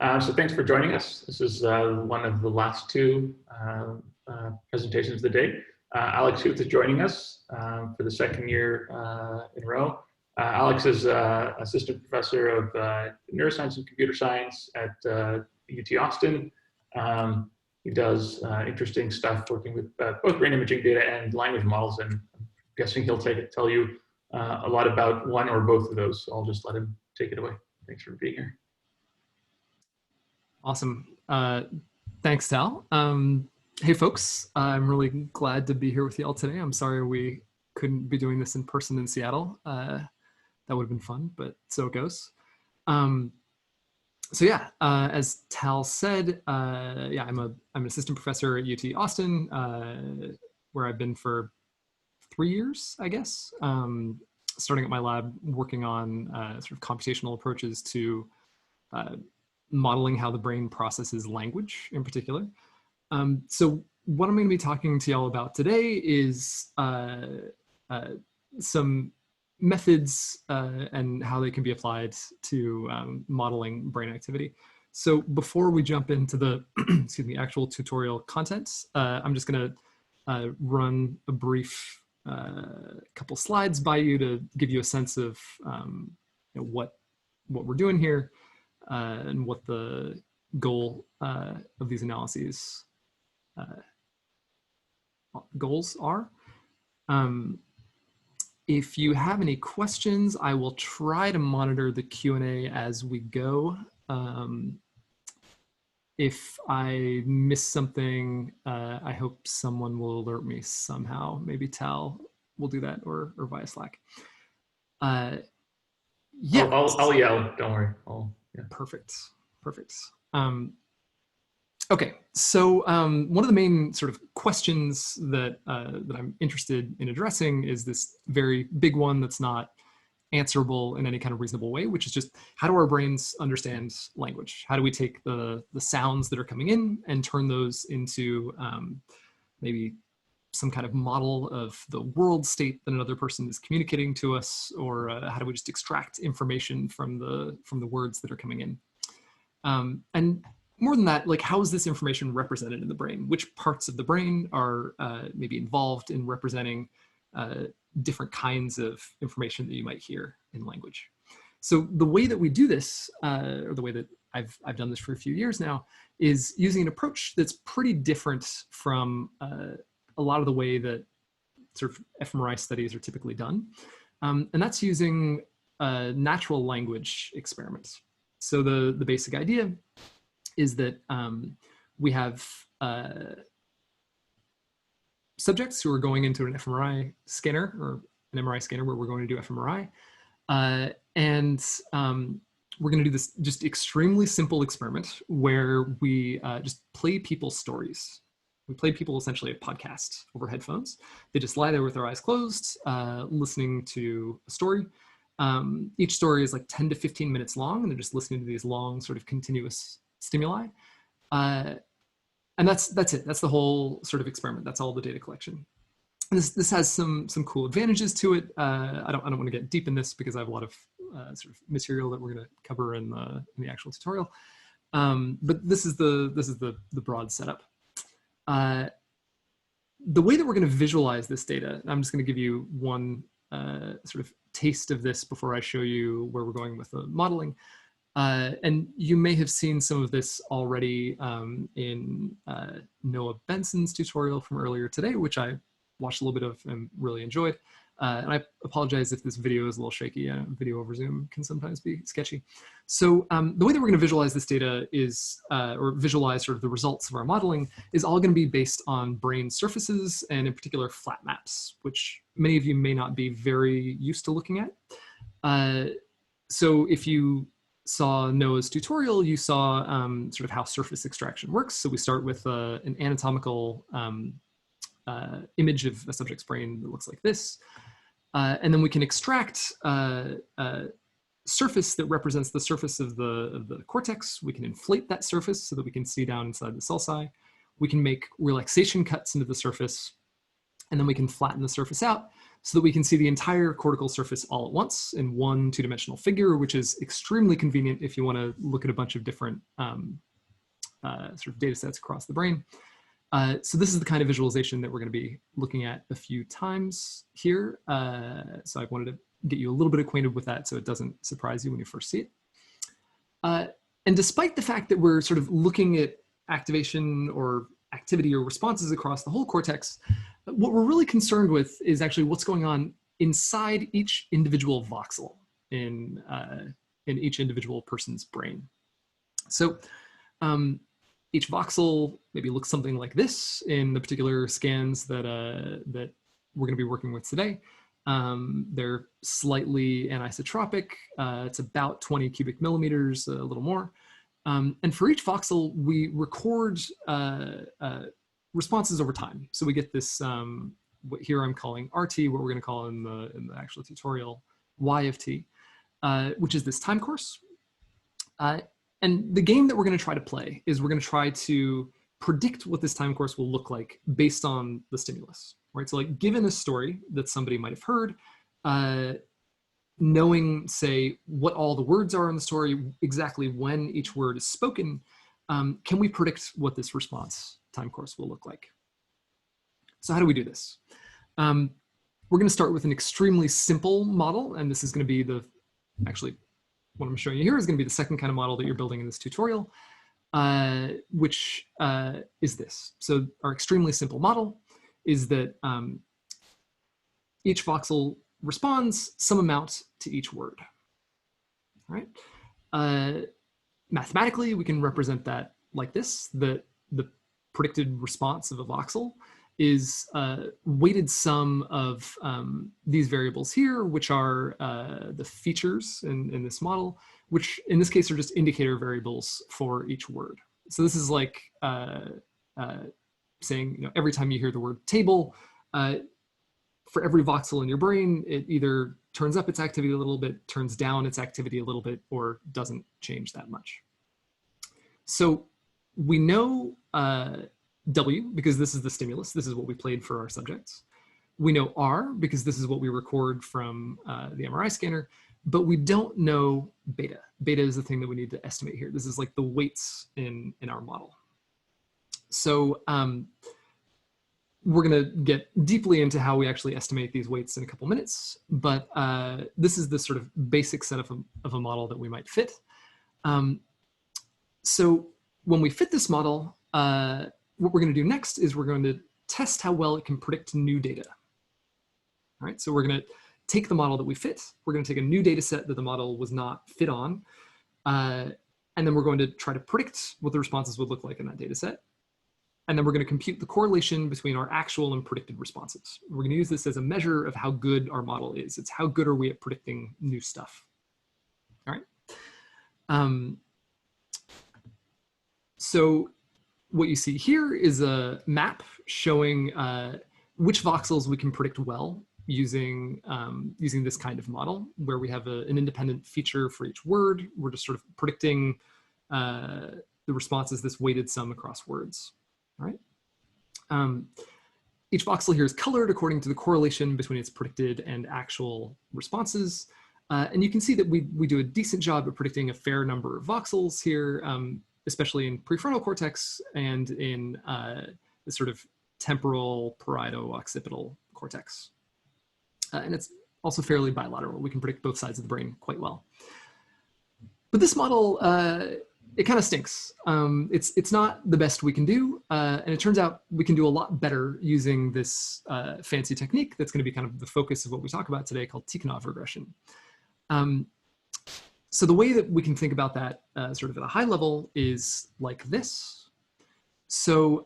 So thanks for joining us. This is one of the last two presentations of the day. Alex Huth is joining us for the second year in a row. Alex is assistant professor of neuroscience and computer science at UT Austin. He does interesting stuff working with both brain imaging data and language models, and I'm guessing he'll tell you a lot about one or both of those. So I'll just let him take it away. Thanks for being here. Awesome. Thanks, Tal. Hey, folks. I'm really glad to be here with you all today. I'm sorry we couldn't be doing this in person in Seattle. That would have been fun, but so it goes. So yeah, as Tal said, yeah, I'm an assistant professor at UT Austin, where I've been for 3 years, I guess. Starting at my lab, working on sort of computational approaches to modeling how the brain processes language in particular. So what I'm going to be talking to y'all about today is some methods and how they can be applied to modeling brain activity. So before we jump into the excuse me, actual tutorial content, I'm just going to run a brief couple slides by you to give you a sense of what we're doing here. And what the goal of these analyses goals are. If you have any questions, I will try to monitor the Q&A as we go. If I miss something, I hope someone will alert me somehow. Maybe Tal will do that, or via Slack. Yeah, I'll yell. Don't worry. Yeah. Perfect. Okay, so one of the main sort of questions that I'm interested in addressing is this very big one that's not answerable in any kind of reasonable way, which is just how do our brains understand language? How do we take the sounds that are coming in and turn those into maybe some kind of model of the world state that another person is communicating to us, or how do we just extract information from the words that are coming in? And more than that, like, how is this information represented in the brain? Which parts of the brain are maybe involved in representing different kinds of information that you might hear in language? So the way that we do this, or the way that I've done this for a few years now, is using an approach that's pretty different from a lot of the way that sort of fMRI studies are typically done. And that's using natural language experiments. So the basic idea is that we have subjects who are going into an fMRI scanner, or an MRI scanner where we're going to do fMRI. And we're going to do this just extremely simple experiment where we just play people stories. We play people essentially a podcast over headphones. They just lie there with their eyes closed, listening to a story. Each story is like 10 to 15 minutes long, and they're just listening to these long sort of continuous stimuli. And that's it. That's the whole sort of experiment. That's all the data collection. This has some cool advantages to it. I don't want to get deep in this because I have a lot of sort of material that we're going to cover in the actual tutorial. But this is the broad setup. The way that we're going to visualize this data, I'm just going to give you one sort of taste of this before I show you where we're going with the modeling. And you may have seen some of this already in Noah Benson's tutorial from earlier today, which I watched a little bit of and really enjoyed. And I apologize if this video is a little shaky. Video over Zoom can sometimes be sketchy. So the way that we're going to visualize this data is, or visualize sort of the results of our modeling, is all going to be based on brain surfaces, and in particular flat maps, which many of you may not be very used to looking at. So if you saw Noah's tutorial, you saw sort of how surface extraction works. So we start with an anatomical image of a subject's brain that looks like this. And then we can extract a surface that represents the surface of the cortex. We can inflate that surface so that we can see down inside the sulci. We can make relaxation cuts into the surface, and then we can flatten the surface out so that we can see the entire cortical surface all at once in one two-dimensional figure, which is extremely convenient if you want to look at a bunch of different sort of data sets across the brain. So this is the kind of visualization that we're going to be looking at a few times here. So I wanted to get you a little bit acquainted with that so it doesn't surprise you when you first see it. And despite the fact that we're sort of looking at activation or activity or responses across the whole cortex, what we're really concerned with is actually what's going on inside each individual voxel in each individual person's brain. So each voxel maybe looks something like this in the particular scans that, that we're going to be working with today. They're slightly anisotropic. It's about 20 cubic millimeters, a little more. And for each voxel, we record responses over time. So we get this, what here I'm calling RT, what we're going to call in the actual tutorial Y of T, which is this time course. And the game that we're going to try to play is we're going to try to predict what this time course will look like based on the stimulus, right? So like given a story that somebody might have heard, knowing, say, what all the words are in the story, exactly when each word is spoken, can we predict what this response time course will look like? So how do we do this? We're going to start with an extremely simple model, and this is going to be the, actually, what I'm showing you here is going to be the second kind of model that you're building in this tutorial, which is this. So our extremely simple model is that each voxel responds some amount to each word. All right. Mathematically, we can represent that like this, that the predicted response of a voxel is weighted sum of these variables here, which are the features in this model, which in this case are just indicator variables for each word. So this is like saying, you know, every time you hear the word table, for every voxel in your brain, it either turns up its activity a little bit, turns down its activity a little bit, or doesn't change that much. So we know W, because this is the stimulus. This is what we played for our subjects. We know R, because this is what we record from the MRI scanner, but we don't know beta. Beta is the thing that we need to estimate here. This is like the weights in our model. So we're going to get deeply into how we actually estimate these weights in a couple minutes, but this is the sort of basic set of a model that we might fit. So when we fit this model, what we're going to do next is we're going to test how well it can predict new data. All right, so we're going to take the model that we fit, we're going to take a new data set that the model was not fit on, and then we're going to try to predict what the responses would look like in that data set. And then we're going to compute the correlation between our actual and predicted responses. We're going to use this as a measure of how good our model is. It's how good are we at predicting new stuff. All right. So what you see here is a map showing which voxels we can predict well using, using this kind of model, where we have an independent feature for each word. We're just sort of predicting the responses, this weighted sum across words. All right. Each voxel here is colored according to the correlation between its predicted and actual responses. And you can see that we do a decent job at predicting a fair number of voxels here, especially in prefrontal cortex and in the sort of temporal parieto-occipital cortex. And it's also fairly bilateral. We can predict both sides of the brain quite well. But this model, it kind of stinks. It's not the best we can do. And it turns out we can do a lot better using this fancy technique that's going to be kind of the focus of what we talk about today, called Tikhonov regression. So the way that we can think about that sort of at a high level is like this. So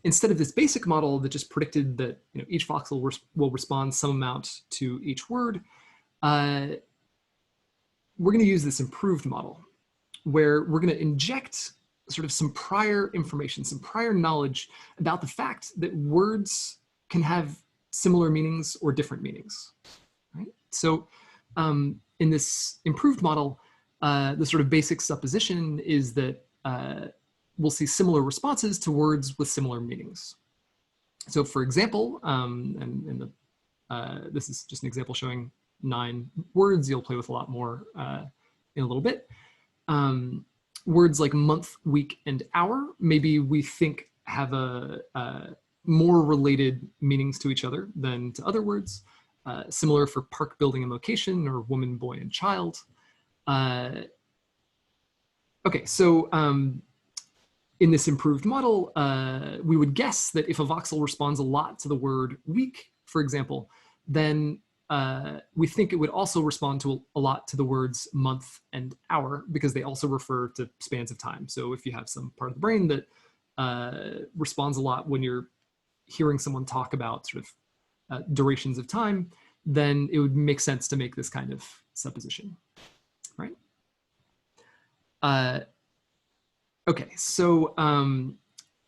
instead of this basic model that just predicted that, you know, each voxel will respond some amount to each word, we're going to use this improved model, where we're going to inject sort of some prior information, some prior knowledge about the fact that words can have similar meanings or different meanings, right? So in this improved model, the sort of basic supposition is that we'll see similar responses to words with similar meanings. So for example, and in the this is just an example showing 9 words. You'll play with a lot more in a little bit. Words like month, week, and hour, maybe we think have a more related meanings to each other than to other words. Similar for park, building, and location, or woman, boy, and child. Okay, so in this improved model, we would guess that if a voxel responds a lot to the word week, for example, then we think it would also respond to a lot to the words month and hour, because they also refer to spans of time. So if you have some part of the brain that responds a lot when you're hearing someone talk about sort of durations of time, then it would make sense to make this kind of supposition, right? Okay, so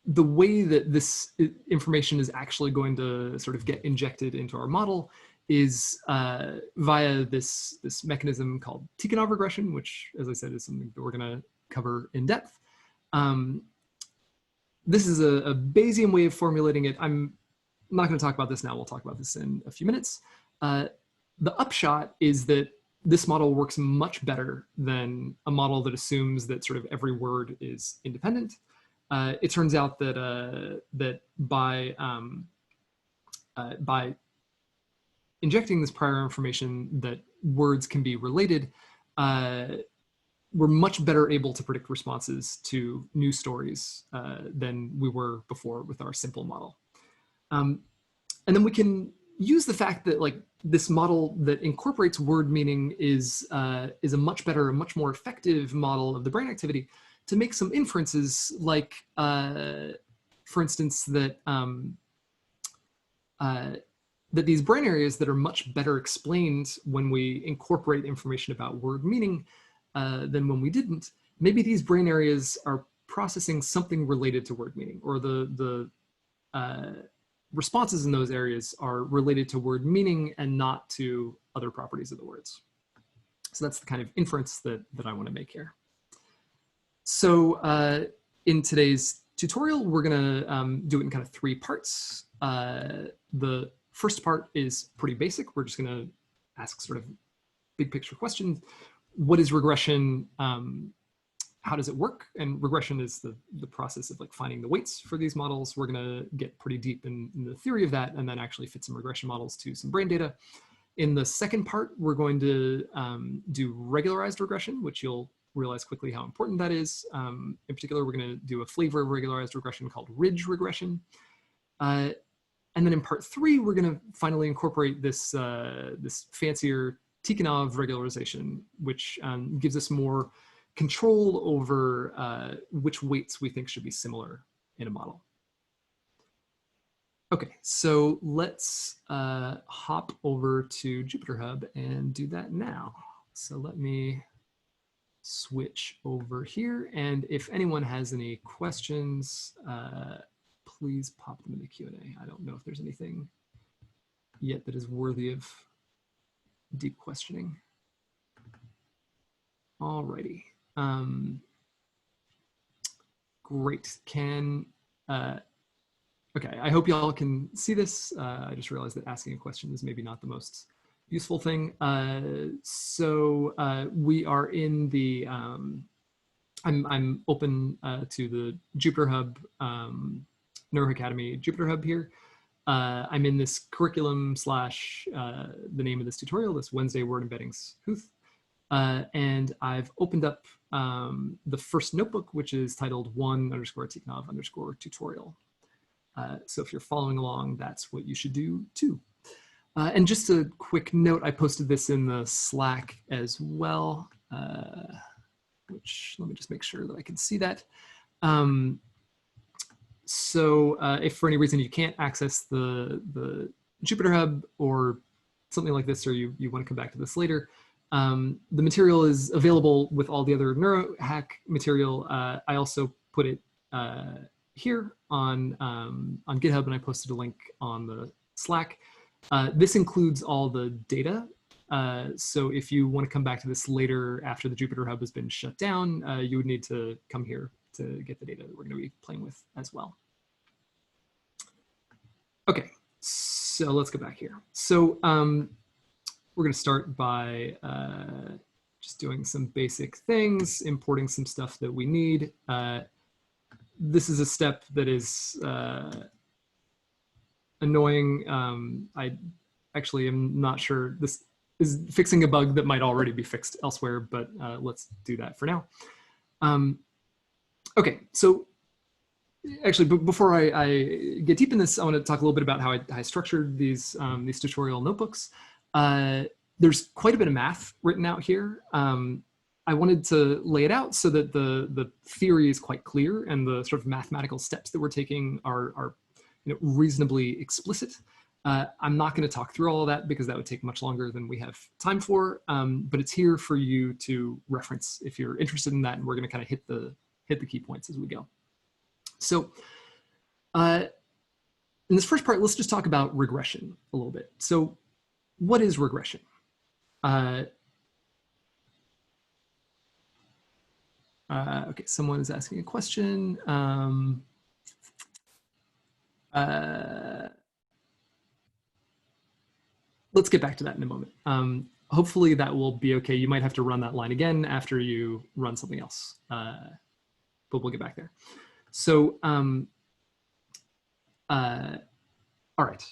the way that this information is actually going to sort of get injected into our model is via this mechanism called Tikhonov regression, which, as I said, is something that we're going to cover in depth. This is a Bayesian way of formulating it. I'm not going to talk about this now. We'll talk about this in a few minutes. The upshot is that this model works much better than a model that assumes that sort of every word is independent. It turns out that that by injecting this prior information that words can be related, we're much better able to predict responses to news stories than we were before with our simple model. And then we can use the fact that like this model that incorporates word meaning is a much better, a much more effective model of the brain activity to make some inferences, like, for instance, that that these brain areas that are much better explained when we incorporate information about word meaning than when we didn't, maybe these brain areas are processing something related to word meaning, or the responses in those areas are related to word meaning and not to other properties of the words. So that's the kind of inference that I want to make here. So in today's tutorial, we're going to do it in kind of 3 parts. The first part is pretty basic. We're just going to ask sort of big picture questions. What is regression? How does it work? And regression is the process of like finding the weights for these models. We're going to get pretty deep in the theory of that and then actually fit some regression models to some brain data. In the second part, we're going to do regularized regression, which you'll realize quickly how important that is. In particular, we're going to do a flavor of regularized regression called ridge regression. And then in part 3, we're going to finally incorporate this, this fancier Tikhonov regularization, which gives us more control over which weights we think should be similar in a model. Okay, so let's hop over to JupyterHub and do that now. So let me switch over here. And if anyone has any questions, please pop them in the Q&A. I don't know if there's anything yet that is worthy of deep questioning. Alrighty. Great. Okay, I hope y'all can see this. I just realized that asking a question is maybe not the most useful thing. We are in the, I'm open to the JupyterHub, NeuroHackademy JupyterHub here. I'm in this curriculum / the name of this tutorial, this Wednesday Word Embeddings Huth. And I've opened up the first notebook, which is titled 1_Tikhonov_tutorial. So if you're following along, that's what you should do too. And just a quick note, I posted this in the Slack as well, which let me just make sure that I can see that. If for any reason you can't access the JupyterHub or something like this, or you want to come back to this later, the material is available with all the other NeuroHack material. I also put it here on GitHub, and I posted a link on the Slack. This includes all the data. So if you want to come back to this later after the JupyterHub has been shut down, you would need to come here to get the data that we're going to be playing with as well. Okay, So let's go back here. So we're going to start by just doing some basic things, importing some stuff that we need. This is a step that is annoying. I actually am not sure. This is fixing a bug that might already be fixed elsewhere, but let's do that for now. Okay, so actually, before I get deep in this, I want to talk a little bit about how I structured these tutorial notebooks. There's quite a bit of math written out here. I wanted to lay it out so that the theory is quite clear and the sort of mathematical steps that we're taking are reasonably explicit. I'm not going to talk through all of that because that would take much longer than we have time for, but it's here for you to reference if you're interested in that, and we're going to kind of hit the key points as we go. So in this first part, let's just talk about regression a little bit. So what is regression? Okay, someone is asking a question. Let's get back to that in a moment. Hopefully that will be okay. You might have to run that line again after you run something else, but we'll get back there. So, all right,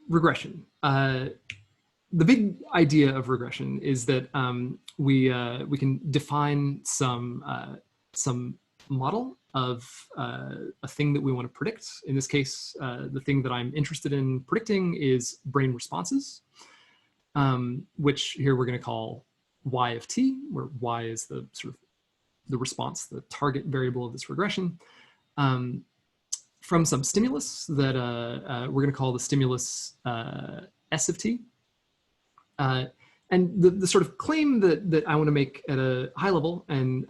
regression. The big idea of regression is that we can define some model of a thing that we want to predict. In this case, the thing that I'm interested in predicting is brain responses, which here we're going to call y of t, where y is the sort of the response, the target variable of this regression, from some stimulus that we're going to call the stimulus s of t. And the sort of claim that I want to make at a high level, and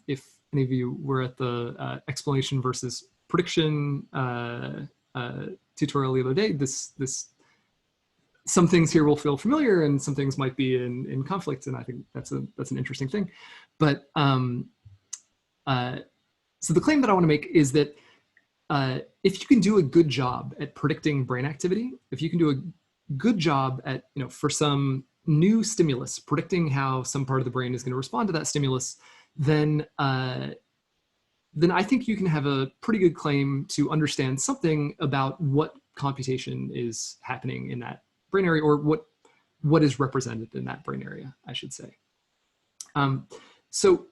if any of you were at the explanation versus prediction tutorial the other day, some things here will feel familiar and some things might be in conflict, and I think that's an interesting thing. But so the claim that I want to make is that if you can do a good job at predicting brain activity, if you can do a good job at, for some new stimulus, predicting how some part of the brain is going to respond to that stimulus, then I think you can have a pretty good claim to understand something about what computation is happening in that brain area, or what is represented in that brain area, I should say. So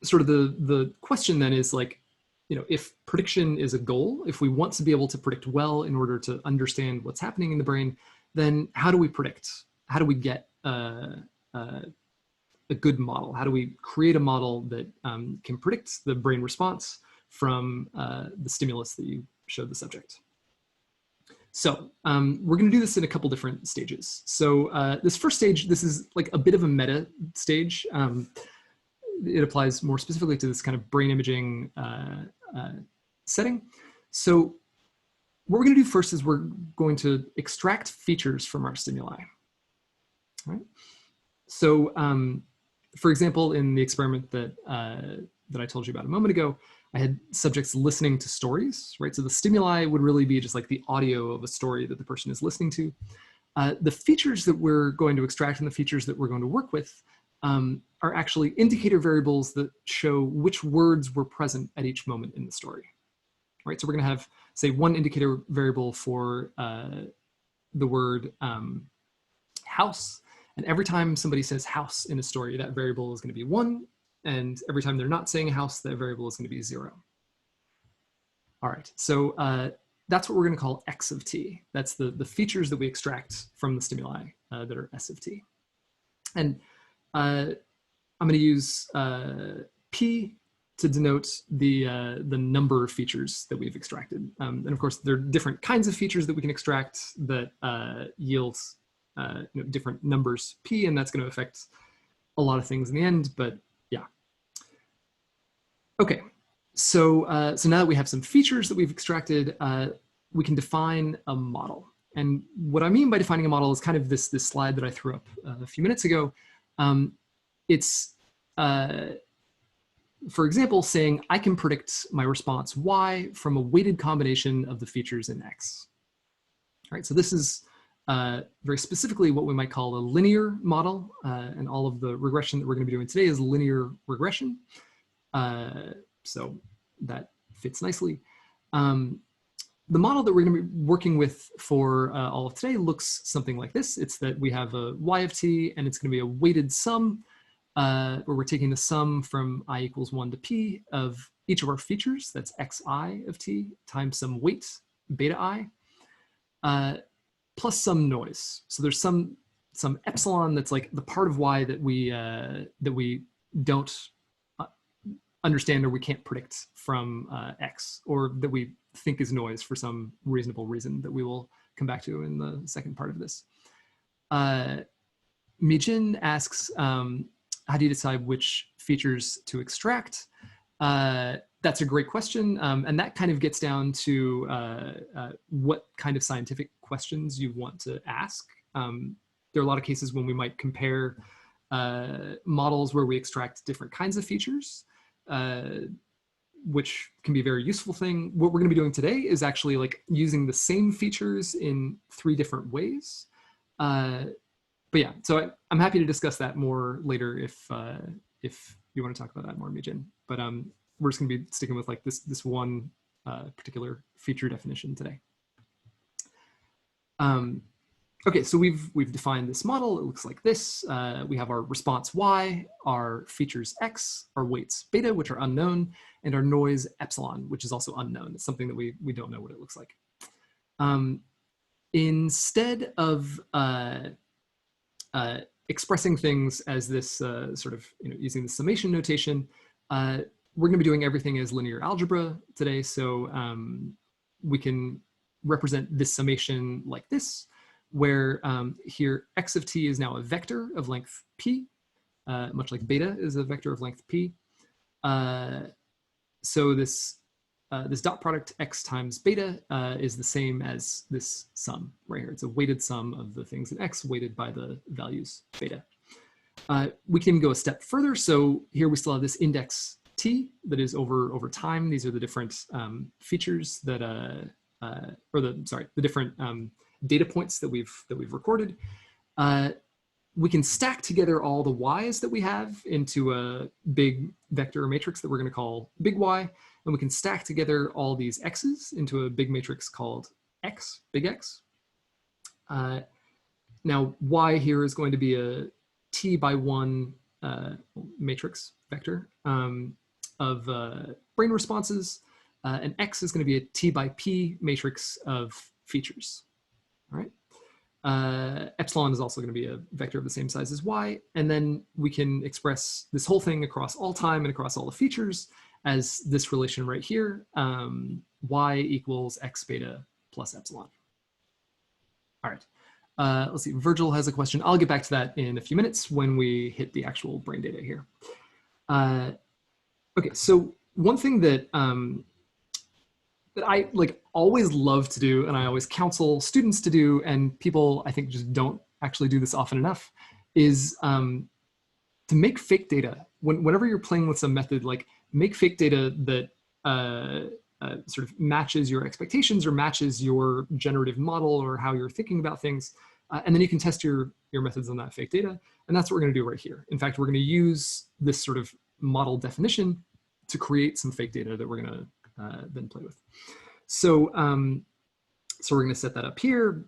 sort of the question then is like, if prediction is a goal, if we want to be able to predict well in order to understand what's happening in the brain, then how do we predict? How do we get a good model? How do we create a model that can predict the brain response from the stimulus that you showed the subject? So we're going to do this in a couple different stages. So this first stage, this is like a bit of a meta stage. It applies more specifically to this kind of brain imaging setting. So what we're going to do first is we're going to extract features from our stimuli. All right? So for example, in the experiment that I told you about a moment ago, I had subjects listening to stories, right? So the stimuli would really be just like the audio of a story that the person is listening to. The features that we're going to extract and the features that we're going to work with are actually indicator variables that show which words were present at each moment in the story, right? So we're going to have, say, one indicator variable for the word house. And every time somebody says house in a story, that variable is going to be 1. And every time they're not saying house, that variable is going to be 0. All right, so that's what we're going to call x of t. That's the features that we extract from the stimuli that are s of t. And I'm going to use p to denote the number of features that we've extracted. And of course, there are different kinds of features that we can extract that yields different numbers p, and that's going to affect a lot of things in the end, but yeah. Okay, so now that we have some features that we've extracted, we can define a model. And what I mean by defining a model is kind of this slide that I threw up a few minutes ago. It's, for example, saying I can predict my response y from a weighted combination of the features in x. right, so this is very specifically what we might call a linear model, and all of the regression that we're going to be doing today is linear regression. So that fits nicely. The model that we're going to be working with for all of today looks something like this. It's that we have a y of t, and it's going to be a weighted sum, where we're taking the sum from I equals 1 to p of each of our features, that's xi of t, times some weight, beta I, plus some noise. So there's some epsilon that's like the part of y that we don't understand or we can't predict from x, or that we think is noise for some reasonable reason that we will come back to in the second part of this. Mijin asks, how do you decide which features to extract? That's a great question. And that kind of gets down to what kind of scientific questions you want to ask. There are a lot of cases when we might compare models where we extract different kinds of features, which can be a very useful thing. What we're going to be doing today is actually like using the same features in 3 different ways. But yeah, so I'm happy to discuss that more later if you want to talk about that more, Mijin. But we're just going to be sticking with like this one particular feature definition today. Okay, so we've defined this model. It looks like this. We have our response y, our features x, our weights beta, which are unknown, and our noise epsilon, which is also unknown. It's something that we don't know what it looks like. Instead of expressing things as this sort of, using the summation notation, we're going to be doing everything as linear algebra today. So we can represent this summation like this, where here x of t is now a vector of length p, much like beta is a vector of length p. So this dot product x times beta is the same as this sum right here. It's a weighted sum of the things in x weighted by the values beta. We can go a step further. So here we still have this index t that is over time. These are the different features that, the different data points that we've recorded. We can stack together all the y's that we have into a big vector matrix that we're going to call big Y, and we can stack together all these x's into a big matrix called x, big X. Now y here is going to be a t by 1 matrix vector of brain responses, and x is going to be a t by p matrix of features. All right. Epsilon is also going to be a vector of the same size as y, and then we can express this whole thing across all time and across all the features as this relation right here, y equals x beta plus epsilon. All right. Let's see, Virgil has a question. I'll get back to that in a few minutes when we hit the actual brain data here. Okay, so one thing that that I always love to do, and I always counsel students to do, and people I think just don't actually do this often enough, is to make fake data. Whenever you're playing with some method, like make fake data that sort of matches your expectations or matches your generative model or how you're thinking about things, and then you can test your methods on that fake data. And that's what we're going to do right here. In fact, we're going to use this sort of model definition to create some fake data that we're going to then play with. So, so we're going to set that up here.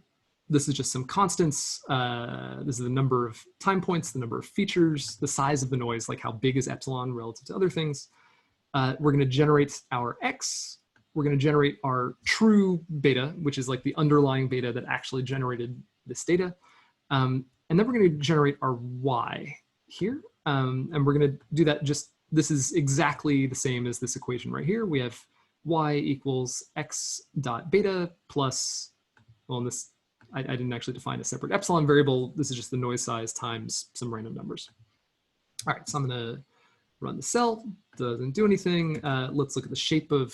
This is just some constants. This is the number of time points, the number of features, the size of the noise, like how big is epsilon relative to other things. We're going to generate our x. We're going to generate our true beta, which is like the underlying beta that actually generated this data. And then we're going to generate our y here. And we're going to do that this is exactly the same as this equation right here. We have y equals x dot beta plus, well, in this, I didn't actually define a separate epsilon variable. This is just the noise size times some random numbers. All right, so I'm going to run the cell. Doesn't do anything. Let's look at the shape of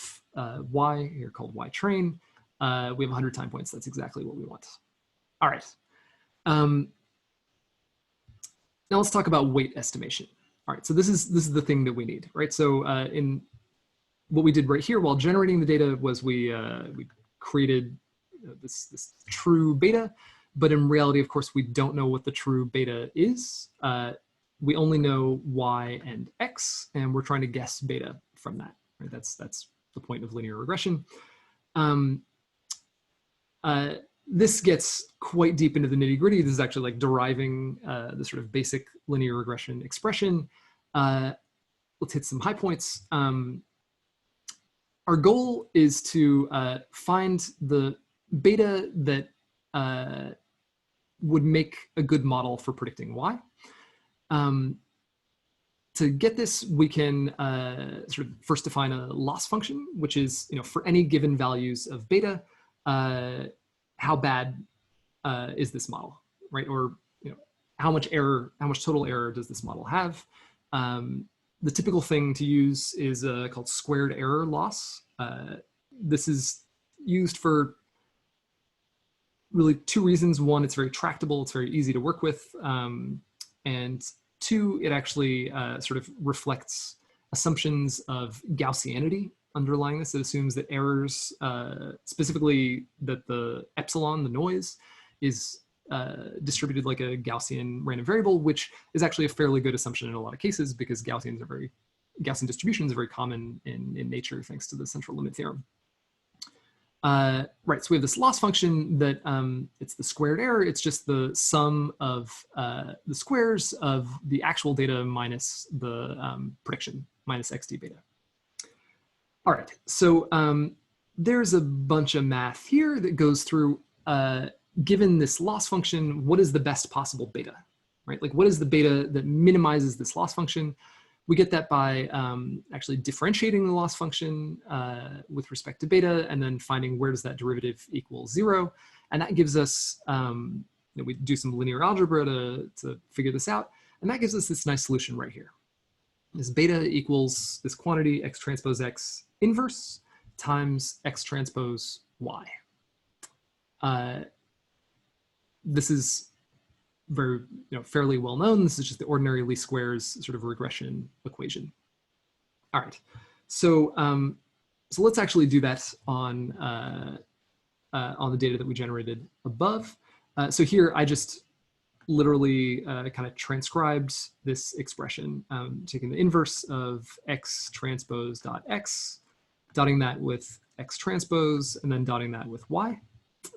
y here called y train. We have 100 time points. That's exactly what we want. All right. Now let's talk about weight estimation. All right, so this is the thing that we need, right? So in what we did right here while generating the data was we created this true beta, but in reality, of course, we don't know what the true beta is. We only know y and x, and we're trying to guess beta from that. Right? That's the point of linear regression. This gets quite deep into the nitty gritty. This is actually like deriving the sort of basic linear regression expression. Let's hit some high points. Our goal is to find the beta that would make a good model for predicting y. To get this, we can sort of first define a loss function, which is, for any given values of beta, how bad is this model, right? Or how much total error does this model have? The typical thing to use is called squared error loss. This is used for really two reasons. One, it's very tractable, it's very easy to work with. And two, it actually sort of reflects assumptions of Gaussianity underlying this. It assumes that errors, specifically that the epsilon, the noise, is distributed like a Gaussian random variable, which is actually a fairly good assumption in a lot of cases because Gaussian distributions are very common in nature thanks to the central limit theorem. Right, so we have this loss function that it's the squared error. It's just the sum of the squares of the actual data minus the prediction, minus XD beta. All right, so there's a bunch of math here that goes through, given this loss function, what is the best possible beta, right? Like what is the beta that minimizes this loss function? We get that by actually differentiating the loss function with respect to beta and then finding where does that derivative equal 0. And that gives us, we do some linear algebra to figure this out. And that gives us this nice solution right here. This beta equals this quantity x transpose x inverse times x transpose y. This is very, fairly well known. This is just the ordinary least squares sort of regression equation. All right, so so let's actually do that on the data that we generated above. So here I just literally kind of transcribed this expression, taking the inverse of x transpose dot x, dotting that with x transpose, and then dotting that with y.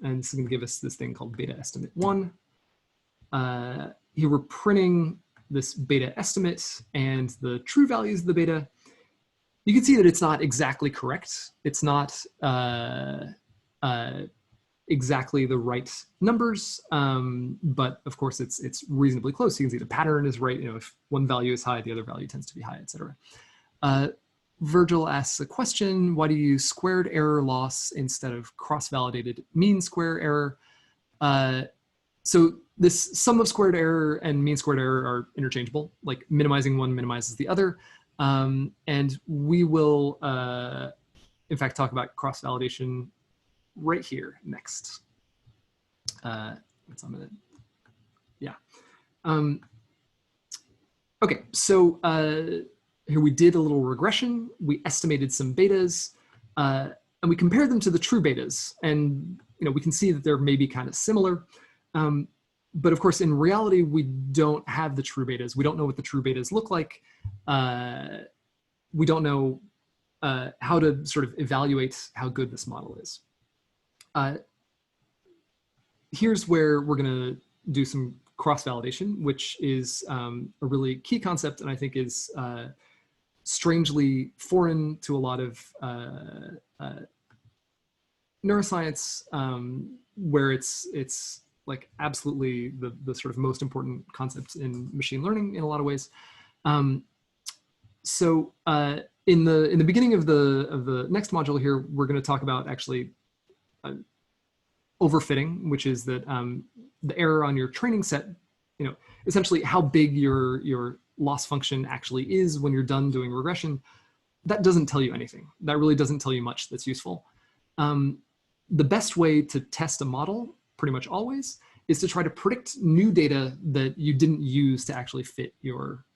And this is going to give us this thing called beta estimate 1. Here we're printing this beta estimate and the true values of the beta. You can see that it's not exactly correct. It's not exactly the right numbers, but of course it's reasonably close. You can see the pattern is right. If one value is high, the other value tends to be high, etc. Virgil asks a question: why do you use squared error loss instead of cross-validated mean square error? So this sum of squared error and mean squared error are interchangeable, like minimizing one minimizes the other. And we will, in fact, talk about cross-validation right here next. What's on minute? Yeah. Okay, so here we did a little regression. We estimated some betas, and we compared them to the true betas. And we can see that they're maybe kind of similar. But of course, in reality, we don't have the true betas. We don't know what the true betas look like. We don't know how to sort of evaluate how good this model is. Here's where we're going to do some cross-validation, which is a really key concept, and I think is strangely foreign to a lot of neuroscience, where it's like absolutely the sort of most important concept in machine learning in a lot of ways. So in the beginning of the next module here, we're going to talk about actually overfitting, which is that the error on your training set, essentially how big your loss function actually is when you're done doing regression. That doesn't tell you anything. That really doesn't tell you much that's useful. The best way to test a model, pretty much always, is to try to predict new data that you didn't use to actually fit your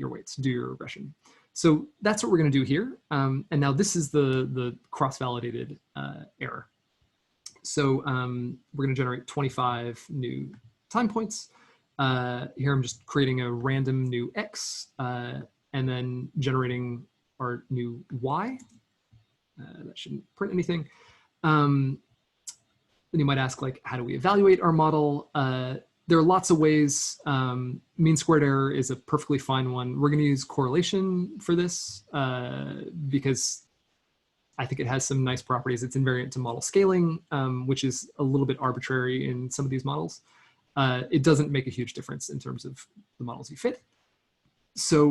weights, do your regression. So that's what we're going to do here. And now this is the cross-validated error. So we're going to generate 25 new time points. Here I'm just creating a random new X and then generating our new Y. That shouldn't print anything. Then you might ask, like, how do we evaluate our model? There are lots of ways. Mean squared error is a perfectly fine one. We're going to use correlation for this because I think it has some nice properties. It's invariant to model scaling, which is a little bit arbitrary in some of these models. It doesn't make a huge difference in terms of the models you fit. So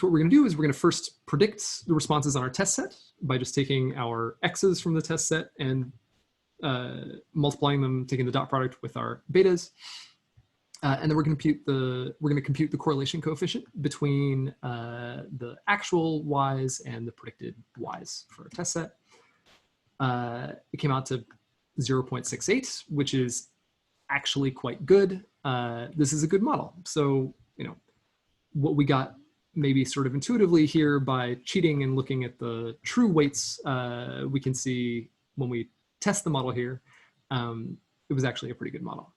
what we're going to do is we're going to first predict the responses on our test set by just taking our X's from the test set and multiplying them, taking the dot product with our betas. And then we're going to compute the correlation coefficient between the actual Y's and the predicted Y's for our test set. It came out to 0.68, which is actually quite good. This is a good model. So, you know, what we got maybe sort of intuitively here by cheating and looking at the true weights, we can see when we test the model here, it was actually a pretty good model.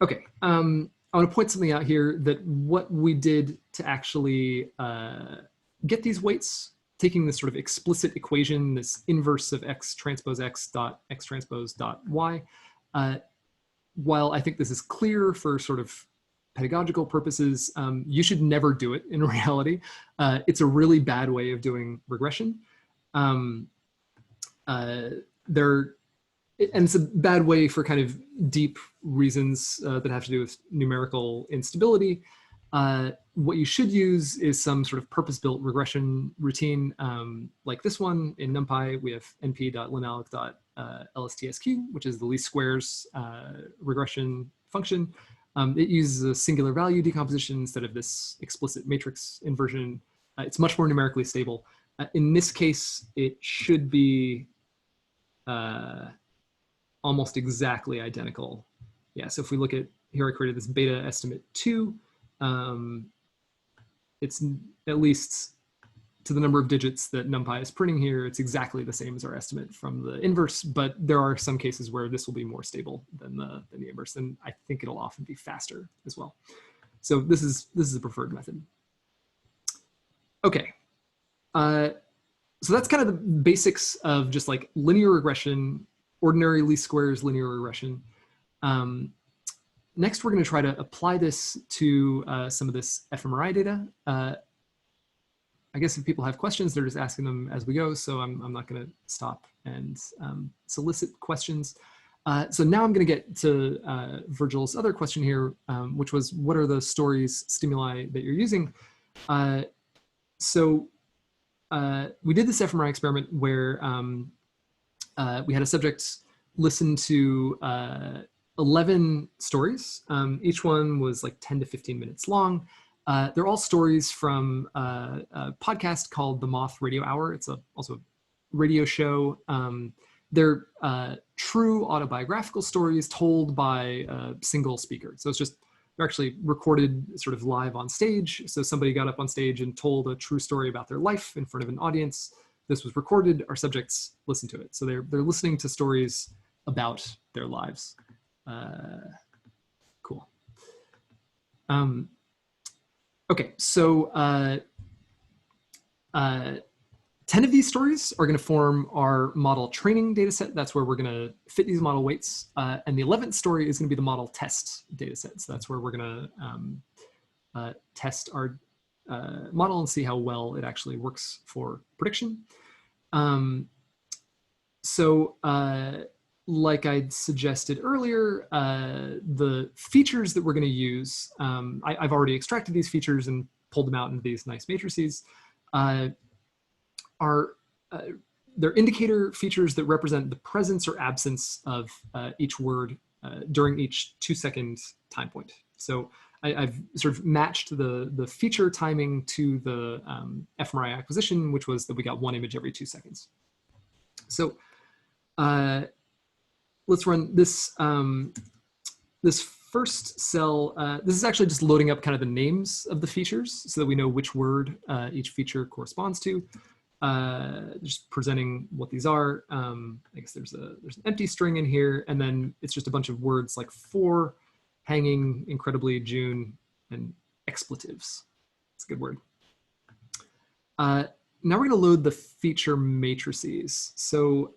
Okay, I want to point something out here that what we did to actually get these weights, taking this sort of explicit equation, this inverse of x transpose x dot x transpose dot y, while I think this is clear for sort of pedagogical purposes, you should never do it in reality. It's a really bad way of doing regression. And it's a bad way for kind of deep reasons that have to do with numerical instability. What you should use is some sort of purpose-built regression routine like this one. In NumPy, we have np.linalg.lstsq, which is the least squares regression function. It uses a singular value decomposition instead of this explicit matrix inversion. It's much more numerically stable. In this case, it should be almost exactly identical. Yeah, so if we look at, here I created this beta estimate 2. It's at least to the number of digits that NumPy is printing here, it's exactly the same as our estimate from the inverse, but there are some cases where this will be more stable than the inverse, and I think it'll often be faster as well. So this is the preferred method. Okay, so that's kind of the basics of just like linear regression, ordinary least squares linear regression. Next, we're going to try to apply this to some of this fMRI data. I guess if people have questions, they're just asking them as we go, so I'm not going to stop and solicit questions. So now I'm going to get to Virgil's other question here, which was, what are the stories, stimuli that you're using? So we did this fMRI experiment where we had a subject listen to 11 stories. Each one was like 10 to 15 minutes long. They're all stories from a podcast called The Moth Radio Hour. It's also a radio show. They're true autobiographical stories told by a single speaker. So they're actually recorded sort of live on stage. So somebody got up on stage and told a true story about their life in front of an audience. This was recorded, our subjects listened to it. So they're listening to stories about their lives. Cool. Okay, so 10 of these stories are going to form our model training data set. That's where we're going to fit these model weights. And the 11th story is going to be the model test data set. So that's where we're going to test our model and see how well it actually works for prediction. Like I'd suggested earlier, the features that we're going to use, I've already extracted these features and pulled them out into these nice matrices, they're indicator features that represent the presence or absence of each word during each 2-second time point. So I've sort of matched the feature timing to the fMRI acquisition, which was that we got one image every 2 seconds. So let's run this, this first cell. This is actually just loading up kind of the names of the features so that we know which word each feature corresponds to. just presenting what these are. I guess there's an empty string in here, and then it's just a bunch of words like for, hanging, incredibly, June, and expletives. It's a good word. Now we're going to load the feature matrices. So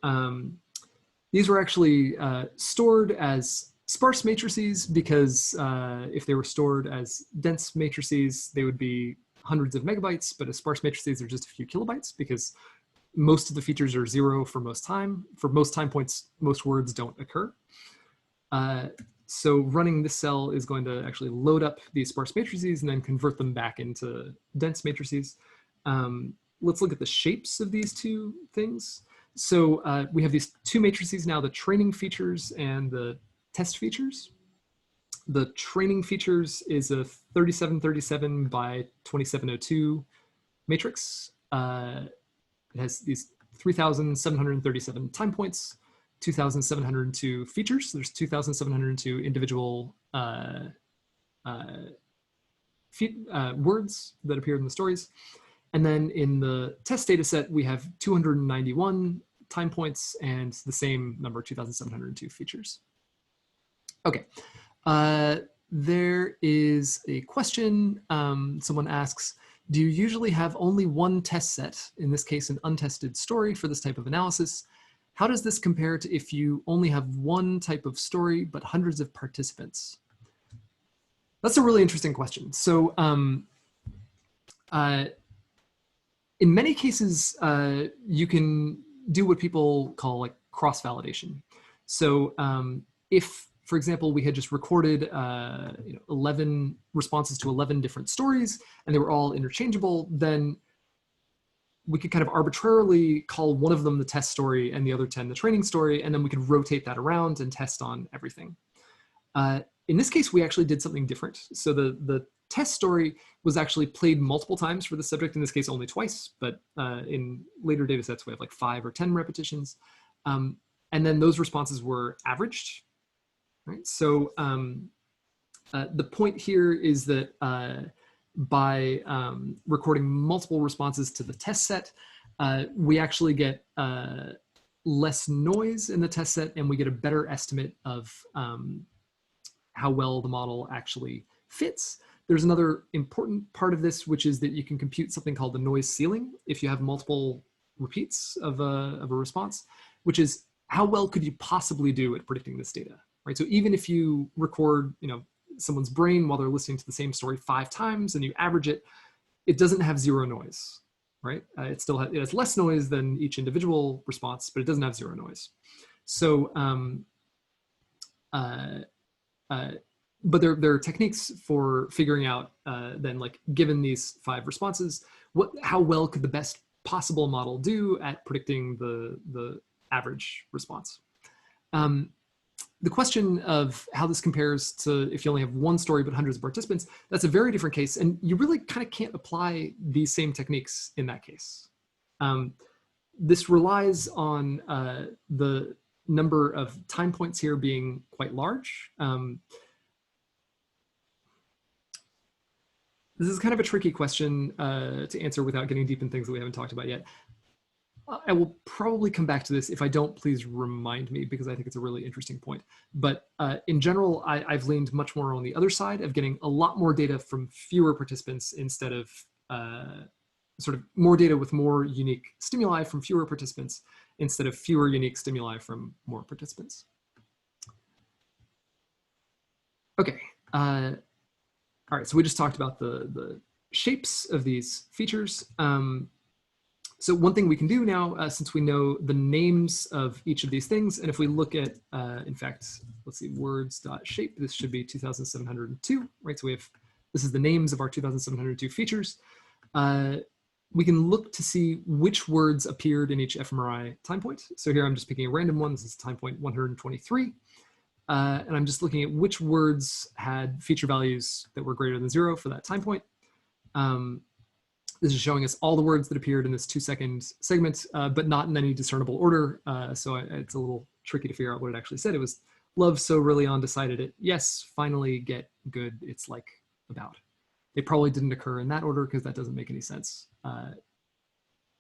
these were actually stored as sparse matrices because if they were stored as dense matrices, they would be hundreds of megabytes, but as sparse matrices are just a few kilobytes because most of the features are 0 for most time. For most time points, most words don't occur. So running this cell is going to actually load up these sparse matrices and then convert them back into dense matrices. Let's look at the shapes of these two things. So we have these two matrices now, the training features and the test features. The training features is a 3737 by 2702 matrix. It has these 3,737 time points, 2,702 features. There's 2,702 individual words that appeared in the stories. And then in the test data set, we have 291 time points and the same number, 2,702 features. Okay. There is a question. Someone asks, do you usually have only one test set, in this case, an untested story for this type of analysis? How does this compare to if you only have one type of story, but hundreds of participants? That's a really interesting question. So in many cases, you can do what people call like cross-validation. So if, for example, we had just recorded 11 responses to 11 different stories and they were all interchangeable, then we could kind of arbitrarily call one of them the test story and the other 10 the training story, and then we could rotate that around and test on everything. In this case, we actually did something different. So the test story was actually played multiple times for the subject, in this case only twice, but in later data sets we have like 5 or 10 repetitions. And then those responses were averaged. Right? So the point here is that by recording multiple responses to the test set, we actually get less noise in the test set, and we get a better estimate of how well the model actually fits. There's another important part of this, which is that you can compute something called the noise ceiling if you have multiple repeats of a response, which is how well could you possibly do at predicting this data, right? So even if you record, someone's brain while they're listening to the same story 5 times and you average it, it doesn't have 0 noise, right? It has less noise than each individual response, but it doesn't have 0 noise. So, but there are techniques for figuring out then, like, given these 5 responses, how well could the best possible model do at predicting the average response. The question of how this compares to if you only have one story but hundreds of participants, that's a very different case, and you really kind of can't apply these same techniques in that case. This relies on the number of time points here being quite large. This is kind of a tricky question to answer without getting deep in things that we haven't talked about yet. I will probably come back to this. If I don't, please remind me, because I think it's a really interesting point. But in general, I've leaned much more on the other side of getting a lot more data from fewer participants instead of sort of more data with more unique stimuli from fewer participants instead of fewer unique stimuli from more participants. Okay. All right, so we just talked about the shapes of these features. So one thing we can do now, since we know the names of each of these things, and if we look at, in fact, let's see, words.shape, this should be 2,702, right? So this is the names of our 2,702 features. We can look to see which words appeared in each fMRI time point. So here I'm just picking a random one. This is time point 123. And I'm just looking at which words had feature values that were greater than 0 for that time point. This is showing us all the words that appeared in this 2-second segment, but not in any discernible order. So it's a little tricky to figure out what it actually said. It was love so really on decided it. Yes, finally, get good. It's like about. They probably didn't occur in that order because that doesn't make any sense.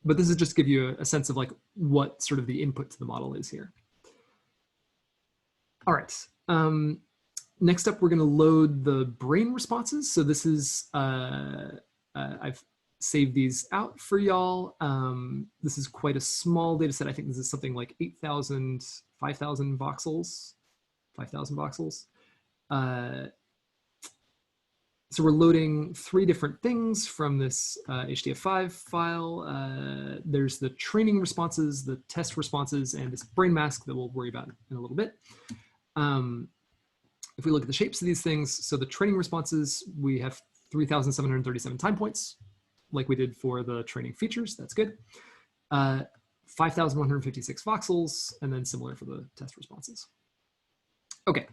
But this is just to give you a sense of like what sort of the input to the model is here. All right. Next up, we're going to load the brain responses. So this is, I've saved these out for y'all. This is quite a small data set. I think this is something like 5,000 voxels, 5,000 voxels. So we're loading 3 different things from this HDF5 file. There's the training responses, the test responses, and this brain mask that we'll worry about in a little bit. If we look at the shapes of these things, so the training responses, we have 3,737 time points, like we did for the training features. That's good. 5,156 voxels, and then similar for the test responses. Okay.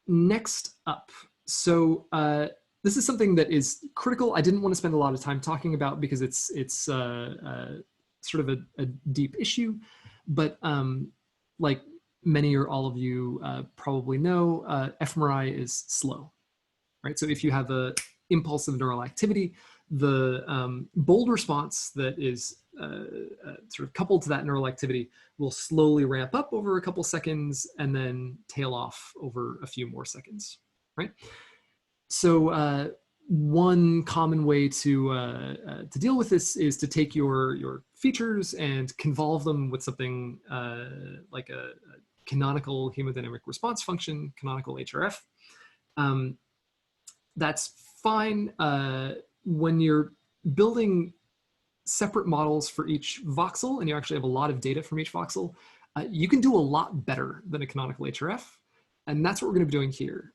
Next up. So this is something that is critical. I didn't want to spend a lot of time talking about because it's sort of a deep issue, but like many or all of you probably know, fMRI is slow, right? So if you have an impulse of neural activity, the bold response that is sort of coupled to that neural activity will slowly ramp up over a couple seconds and then tail off over a few more seconds, right? So one common way to deal with this is to take your features and convolve them with something like a canonical hemodynamic response function, canonical HRF. That's fine when you're building separate models for each voxel and you actually have a lot of data from each voxel. You can do a lot better than a canonical HRF, and that's what we're going to be doing here.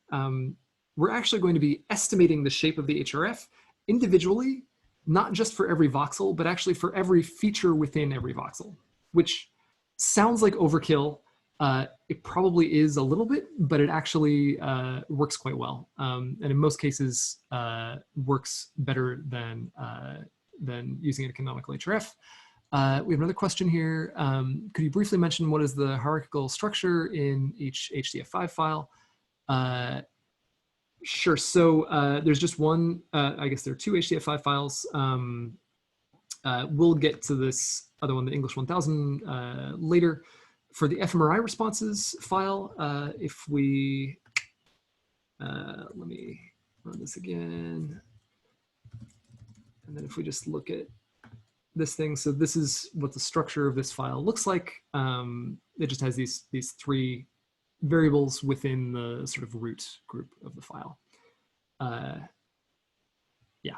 We're actually going to be estimating the shape of the HRF individually, not just for every voxel, but actually for every feature within every voxel, which sounds like overkill. It probably is a little bit, but it actually works quite well. And in most cases, works better than using a canonical HRF. We have another question here. Could you briefly mention what is the hierarchical structure in each HDF5 file? Sure. So there's just one, I guess there are 2 HDF5 files. We'll get to this other one, the English 1000, later. For the fMRI responses file, if we, let me run this again. And then if we just look at this thing, so this is what the structure of this file looks like. It just has these 3 variables within the sort of root group of the file. Yeah.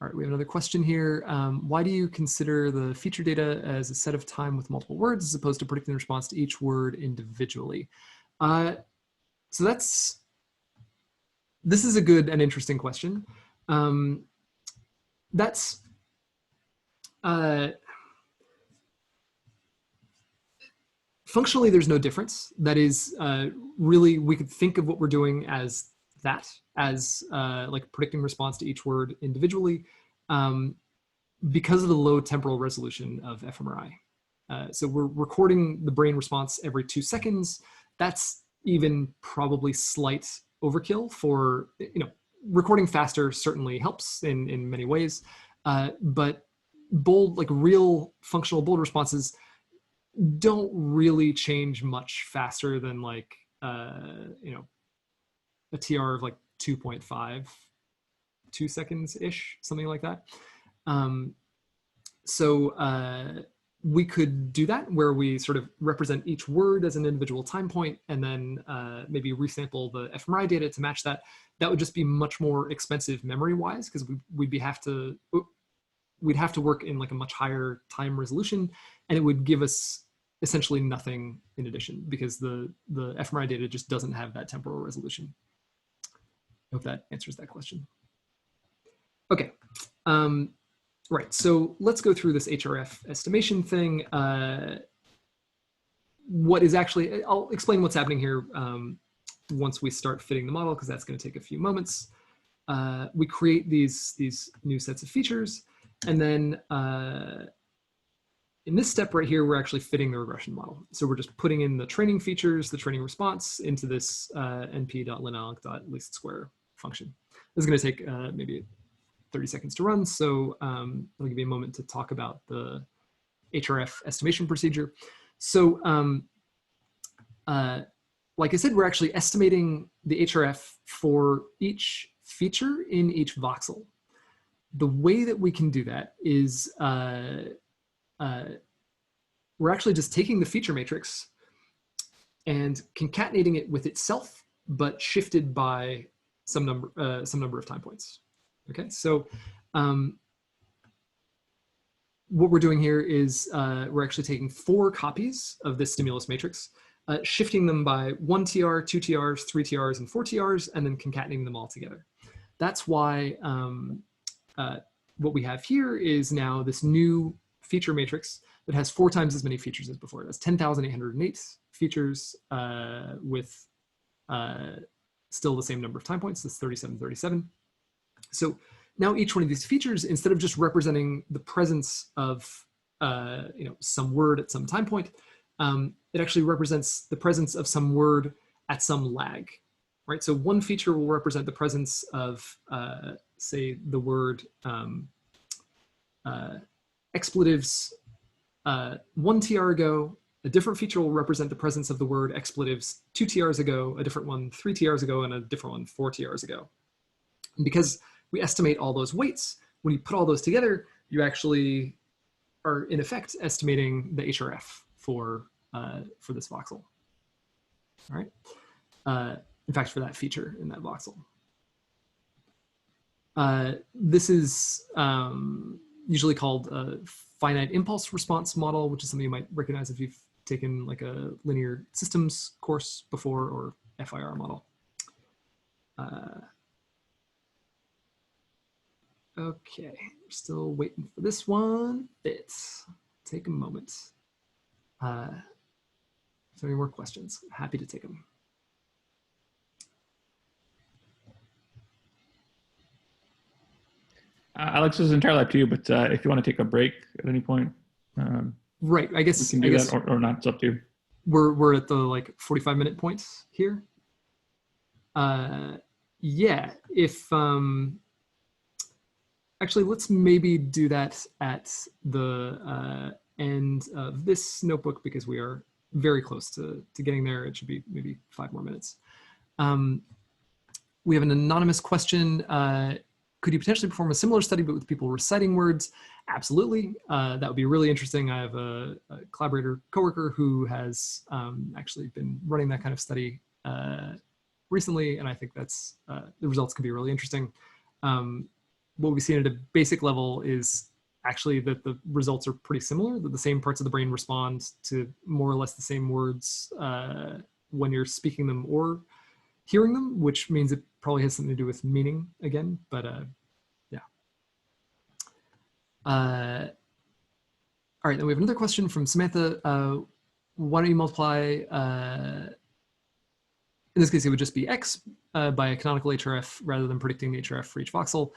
All right, we have another question here. Why do you consider the feature data as a set of time with multiple words as opposed to predicting the response to each word individually? So this is a good and interesting question. Functionally, there's no difference. That is, really, we could think of what we're doing as that, as like predicting response to each word individually, because of the low temporal resolution of fMRI. So we're recording the brain response every 2 seconds. That's even probably slight overkill for, recording faster certainly helps in many ways, but bold, like real functional bold responses don't really change much faster than like, a TR of like 2.5, 2 seconds-ish, something like that. So we could do that where we sort of represent each word as an individual time point and then maybe resample the fMRI data to match that. That would just be much more expensive memory-wise because we'd have to work in like a much higher time resolution, and it would give us essentially nothing in addition because the fMRI data just doesn't have that temporal resolution. I hope that answers that question. Okay, right, so let's go through this HRF estimation thing. What is actually, I'll explain what's happening here once we start fitting the model because that's going to take a few moments. We create these new sets of features, and then in this step right here, we're actually fitting the regression model. So we're just putting in the training features, the training response into this np.linalg.least square function. This is going to take maybe 30 seconds to run, so I'll give you a moment to talk about the HRF estimation procedure. So like I said, we're actually estimating the HRF for each feature in each voxel. The way that we can do that is we're actually just taking the feature matrix and concatenating it with itself, but shifted by some number of time points. Okay, so what we're doing here is we're actually taking 4 copies of this stimulus matrix, shifting them by 1 TR, 2 TRs, 3 TRs, and 4 TRs, and then concatenating them all together. That's why what we have here is now this new feature matrix that has 4 times as many features as before. It has 10,808 features with still the same number of time points. That's 3737. So now each one of these features, instead of just representing the presence of some word at some time point, it actually represents the presence of some word at some lag, right? So one feature will represent the presence of, say, the word expletives 1 TR ago. A different feature will represent the presence of the word expletives 2 TRs ago, a different one 3 TRs ago, and a different one 4 TRs ago. And because we estimate all those weights, when you put all those together, you actually are in effect estimating the HRF for this voxel. All right. In fact, for that feature in that voxel. This is usually called a finite impulse response model, which is something you might recognize if you've taken like a linear systems course before, or FIR model. Okay, we're still waiting for this one. Take a moment. Is there any more questions? Happy to take them. Alex, this is entirely up to you, but if you want to take a break at any point, right? I guess we can do that, or not. It's up to you. We're at the like 45-minute point here. Yeah. If actually, let's maybe do that at the end of this notebook, because we are very close to getting there. It should be maybe 5 more minutes. We have an anonymous question. Could you potentially perform a similar study, but with people reciting words? Absolutely. That would be really interesting. I have a coworker who has actually been running that kind of study recently, and I think that's the results could be really interesting. What we've seen at a basic level is actually that the results are pretty similar, that the same parts of the brain respond to more or less the same words when you're speaking them or hearing them, which means it probably has something to do with meaning again, but yeah. All right, then we have another question from Samantha. Why don't you multiply, in this case, it would just be X by a canonical HRF rather than predicting the HRF for each voxel.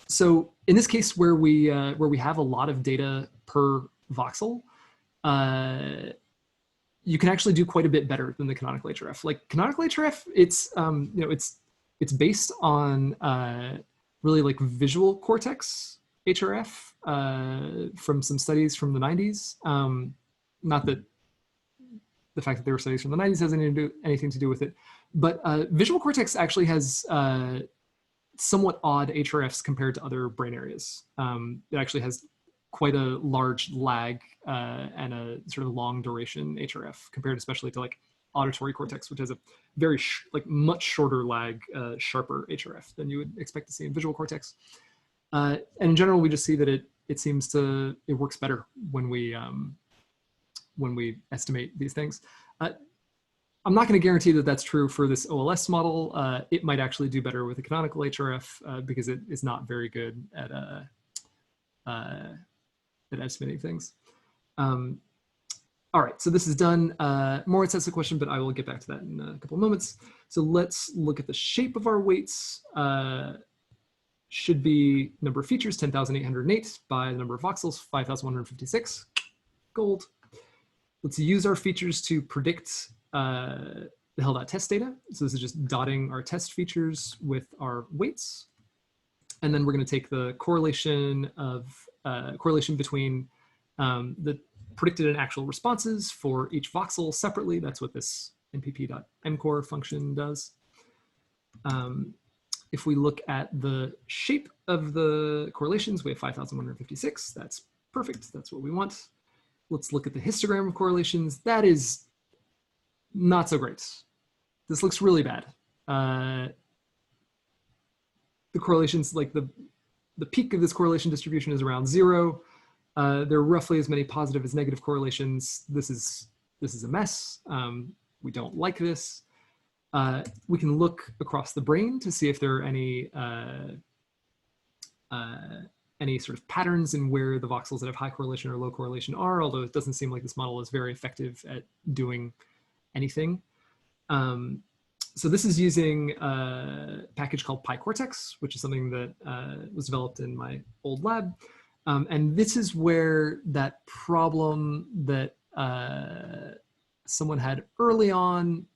So in this case, where we have a lot of data per voxel, you can actually do quite a bit better than the canonical HRF. Like canonical HRF, it's it's based on really like visual cortex HRF from some studies from the 90s. Not that the fact that there were studies from the 90s has anything to do with it, but visual cortex actually has somewhat odd HRFs compared to other brain areas. It actually has quite a large lag and a sort of long duration HRF compared especially to like auditory cortex, which has a very much shorter lag, sharper HRF than you would expect to see in visual cortex. And in general, we just see that it works better when we estimate these things. I'm not going to guarantee that that's true for this OLS model. It might actually do better with a canonical HRF because it is not very good at estimating things. All right, so this is done. Moritz has a question, but I will get back to that in a couple of moments. So let's look at the shape of our weights. Should be number of features, 10,808 by the number of voxels, 5,156, gold. Let's use our features to predict the Hill.test data. So this is just dotting our test features with our weights. And then we're going to take the correlation of correlation between the predicted and actual responses for each voxel separately. That's what this npp.mcore function does. If we look at the shape of the correlations, we have 5,156. That's perfect. That's what we want. Let's look at the histogram of correlations. That is not so great. This looks really bad. The correlations, like the peak of this correlation distribution is around 0. There are roughly as many positive as negative correlations. This is a mess. We don't like this. We can look across the brain to see if there are any sort of patterns in where the voxels that have high correlation or low correlation are, although it doesn't seem like this model is very effective at doing anything. So this is using a package called PyCortex, which is something that was developed in my old lab. And this is where that problem that someone had early on,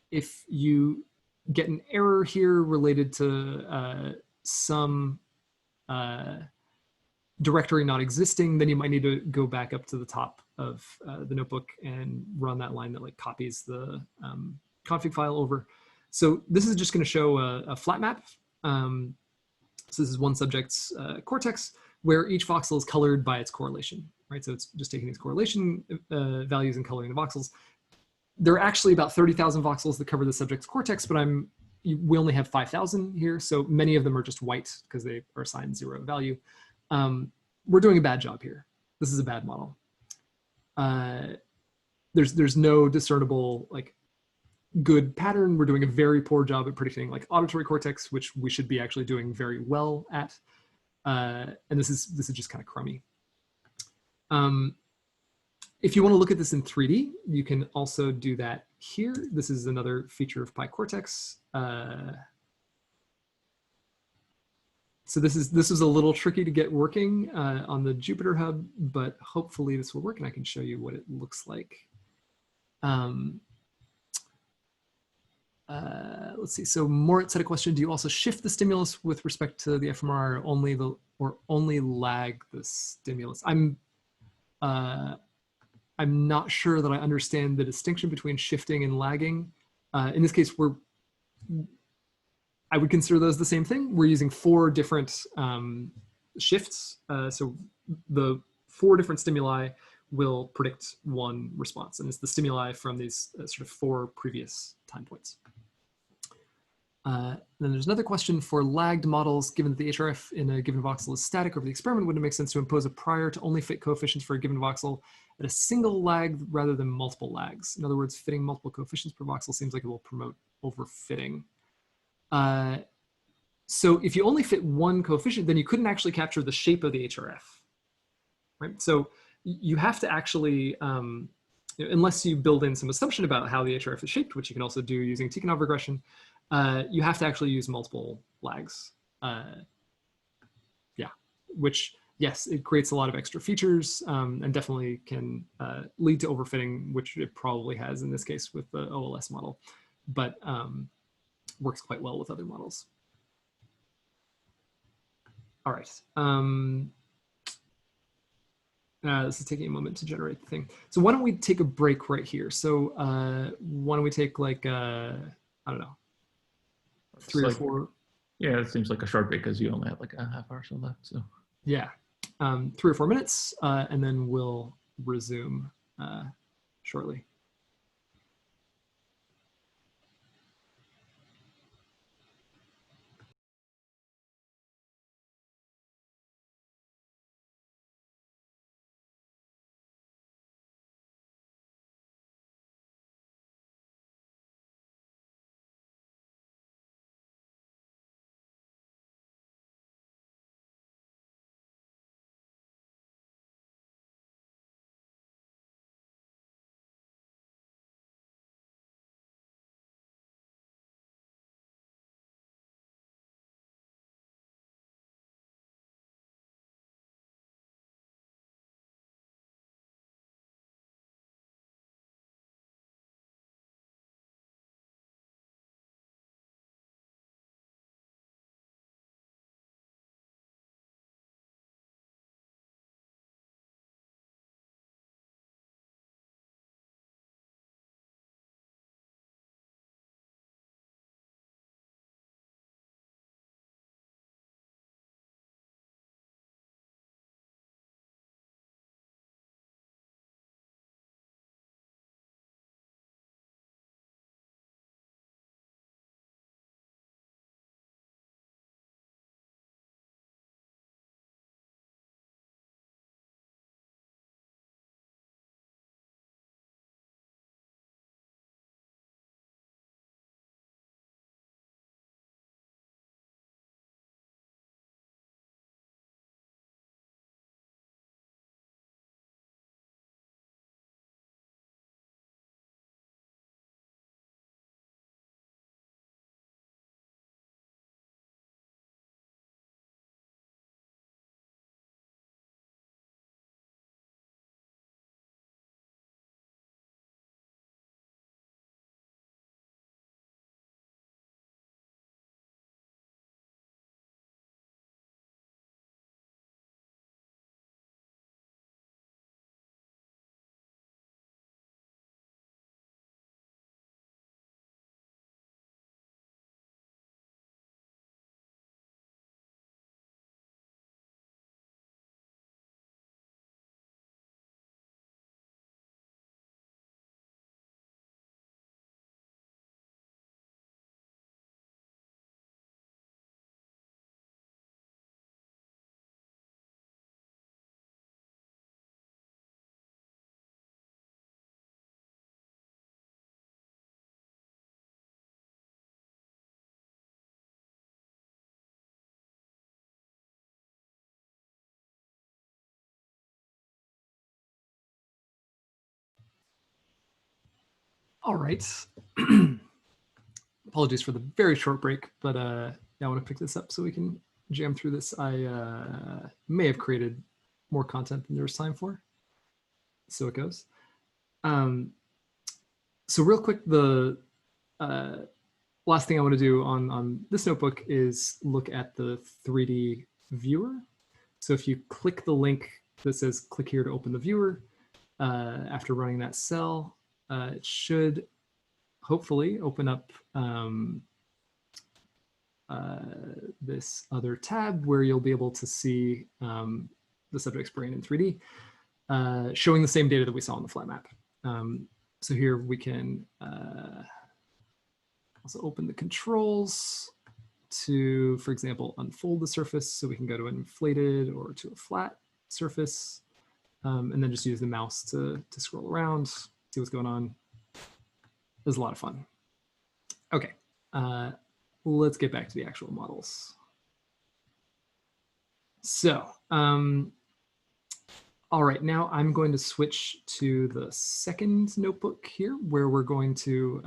if you get an error here related to some directory not existing, then you might need to go back up to the top of the notebook and run that line that like copies the config file over. So this is just going to show a flat map. So this is one subject's cortex where each voxel is colored by its correlation, right? So it's just taking these correlation values and coloring the voxels. There are actually about 30,000 voxels that cover the subject's cortex, but we only have 5,000 here. So many of them are just white because they are assigned 0 value. We're doing a bad job here. This is a bad model. There's no discernible like good pattern. We're doing a very poor job at predicting like auditory cortex, which we should be actually doing very well at. And this is just kind of crummy. If you want to look at this in 3D, you can also do that here. This is another feature of PyCortex. So this is a little tricky to get working on the Jupyter Hub, but hopefully this will work and I can show you what it looks like. Let's see. So Moritz had a question: do you also shift the stimulus with respect to the fMRI, or only lag the stimulus? I'm not sure that I understand the distinction between shifting and lagging. In this case, I would consider those the same thing. We're using 4 different shifts. So the 4 different stimuli will predict one response, and it's the stimuli from these sort of 4 previous time points. Then there's another question: for lagged models, given that the HRF in a given voxel is static over the experiment, would it make sense to impose a prior to only fit coefficients for a given voxel at a single lag rather than multiple lags? In other words, fitting multiple coefficients per voxel seems like it will promote overfitting. So if you only fit one coefficient, then you couldn't actually capture the shape of the HRF, right? So you have to actually, unless you build in some assumption about how the HRF is shaped, which you can also do using Tikhonov regression, you have to actually use multiple lags. Yeah, which, yes, it creates a lot of extra features and definitely can lead to overfitting, which it probably has in this case with the OLS model, but works quite well with other models. All right. This is taking a moment to generate the thing. So why don't we take a break right here? So why don't we take like, I don't know, 3 or 4. Yeah, it seems like a short break because you only have like a half hour or so left. So yeah, 3 or 4 minutes, and then we'll resume shortly. All right. Apologies for the very short break, but yeah, I want to pick this up so we can jam through this. I may have created more content than there was time for. So it goes. So real quick, the last thing I want to do on this notebook is look at the 3D viewer. So if you click the link that says click here to open the viewer, after running that cell, it should hopefully open up this other tab where you'll be able to see the subject's brain in 3D, showing the same data that we saw on the flat map. So here we can also open the controls to, for example, unfold the surface. So we can go to an inflated or to a flat surface, and then just use the mouse to scroll around, see what's going on. It was a lot of fun. Okay, let's get back to the actual models. So, all right, now I'm going to switch to the second notebook here, where we're going to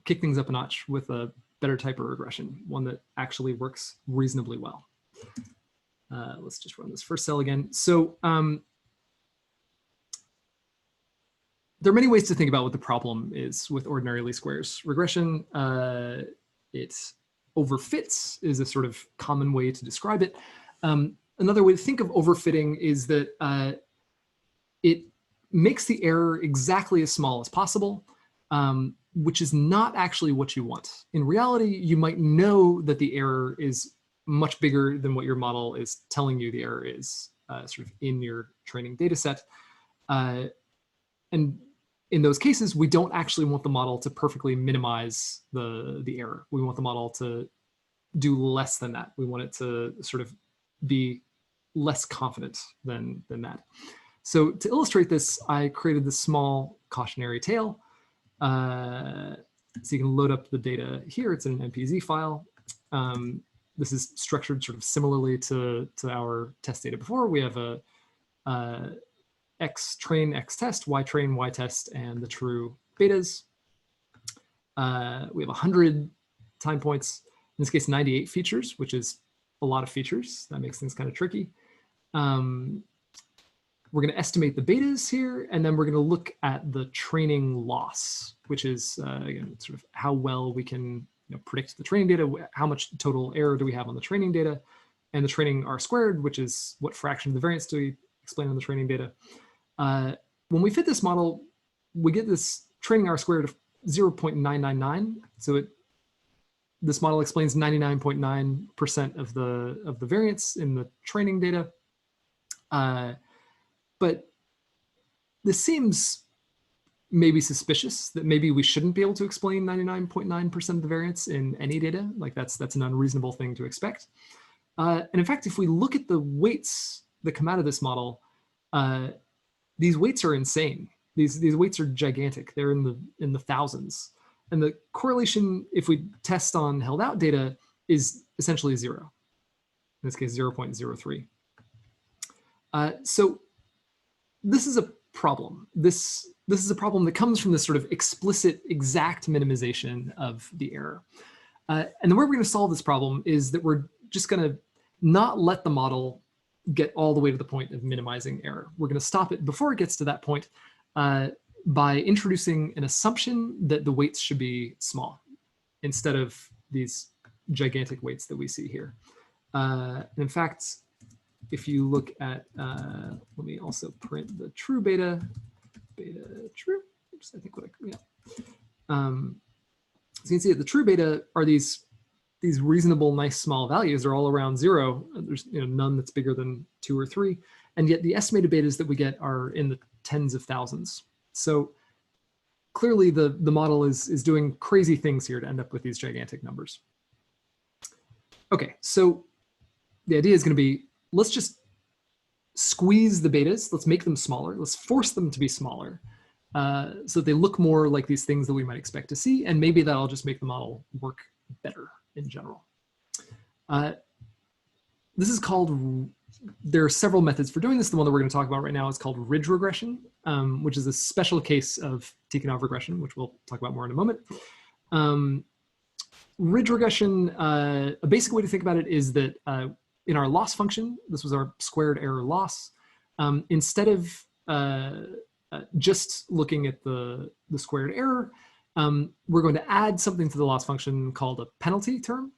kick things up a notch with a better type of regression, one that actually works reasonably well. Let's just run this first cell again. So there are many ways to think about what the problem is with ordinary least squares. Regression, it overfits is a sort of common way to describe it. Another way to think of overfitting is that it makes the error exactly as small as possible, which is not actually what you want. In reality, you might know that the error is much bigger than what your model is telling you the error is, sort of in your training data set. And in those cases, we don't actually want the model to perfectly minimize the error. We want the model to do less than that. We want it to sort of be less confident than that. So to illustrate this, I created this small cautionary tale. So you can load up the data here. It's in an MPZ file. This is structured sort of similarly to our test data before. We have a X train, X test, Y train, Y test, and the true betas. We have 100 time points, in this case 98 features, which is a lot of features. That makes things kind of tricky. We're going to estimate the betas here, and then we're going to look at the training loss, which is again, sort of how well we can predict the training data, how much total error do we have on the training data, and the training R squared, which is what fraction of the variance do we explain on the training data. When we fit this model, we get this training R squared of 0.999. So this model explains 99.9% of the variance in the training data. But this seems maybe suspicious that maybe we shouldn't be able to explain 99.9% of the variance in any data. Like that's an unreasonable thing to expect. And in fact, if we look at the weights that come out of this model, these weights are insane. These weights are gigantic. They're in the thousands. And the correlation, if we test on held out data, is essentially 0. In this case, 0.03. So this is a problem. This is a problem that comes from this sort of explicit, exact minimization of the error. And the way we're going to solve this problem is that we're just going to not let the model get all the way to the point of minimizing error. We're going to stop it before it gets to that point by introducing an assumption that the weights should be small instead of these gigantic weights that we see here. And in fact, if you look at, let me also print the true beta true. Oops, I think what yeah. So you can see that the true beta are these reasonable, nice, small values. They're all around 0. There's none that's bigger than 2 or 3. And yet the estimated betas that we get are in the tens of thousands. So clearly the model is doing crazy things here to end up with these gigantic numbers. Okay, so the idea is going to be, let's just squeeze the betas. Let's make them smaller. Let's force them to be smaller so that they look more like these things that we might expect to see. And maybe that'll just make the model work better in general. This is called there are several methods for doing this. The one that we're going to talk about right now is called ridge regression, which is a special case of Tikhonov regression, which we'll talk about more in a moment. Ridge regression, a basic way to think about it is that in our loss function, this was our squared error loss, instead of just looking at the squared error, we're going to add something to the loss function called a penalty term,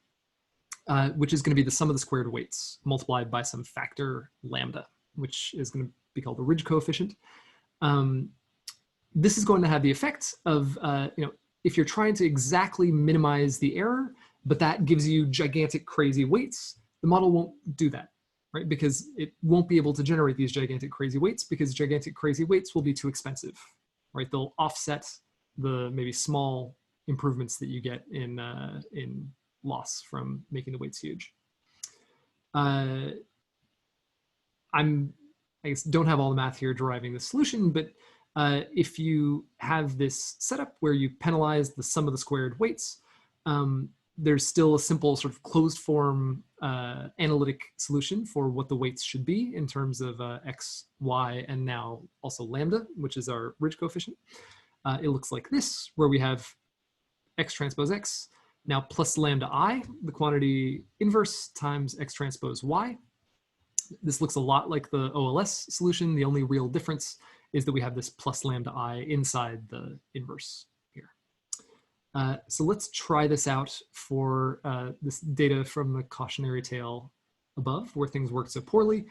which is going to be the sum of the squared weights multiplied by some factor lambda, which is going to be called the ridge coefficient. This is going to have the effect of, if you're trying to exactly minimize the error, but that gives you gigantic crazy weights, the model won't do that, right? Because it won't be able to generate these gigantic crazy weights because gigantic crazy weights will be too expensive, right? They'll offset the maybe small improvements that you get in loss from making the weights huge. I guess don't have all the math here deriving the solution, but if you have this setup where you penalize the sum of the squared weights, there's still a simple sort of closed form analytic solution for what the weights should be in terms of x, y, and now also lambda, which is our ridge coefficient. It looks like this, where we have x transpose x, now plus lambda I, the quantity inverse, times x transpose y. This looks a lot like the OLS solution. The only real difference is that we have this plus lambda I inside the inverse here. So let's try this out for this data from the cautionary tale above, where things work so poorly.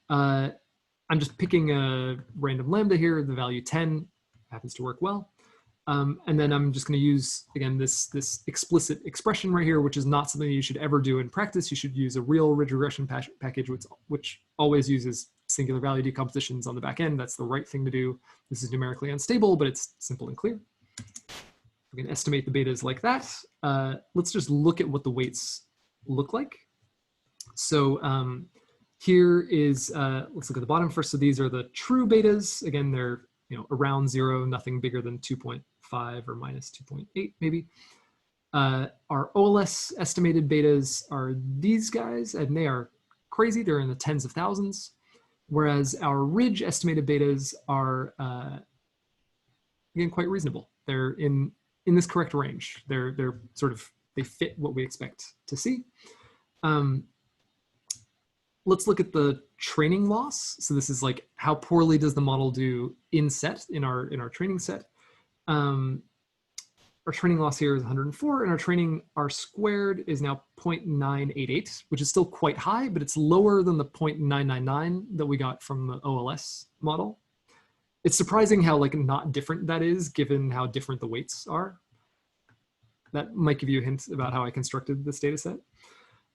I'm just picking a random lambda here, the value 10 happens to work well. And then I'm just going to use, again, this explicit expression right here, which is not something you should ever do in practice. You should use a real ridge regression package, which always uses singular value decompositions on the back end. That's the right thing to do. This is numerically unstable, but it's simple and clear. We can estimate the betas like that. Let's just look at what the weights look like. So here is, let's look at the bottom first. So these are the true betas. Again, they're around 0, nothing bigger than 2.5 or minus 2.8 maybe. Our OLS estimated betas are these guys, and they are crazy. They're in the tens of thousands. Whereas our ridge estimated betas are, again, quite reasonable. They're in this correct range. They're sort of, they fit what we expect to see. Let's look at the training loss. So this is like, how poorly does the model do in our training set? Our training loss here is 104, and our training R squared is now 0.988, which is still quite high, but it's lower than the 0.999 that we got from the OLS model. It's surprising how not different that is, given how different the weights are. That might give you a hint about how I constructed this data set.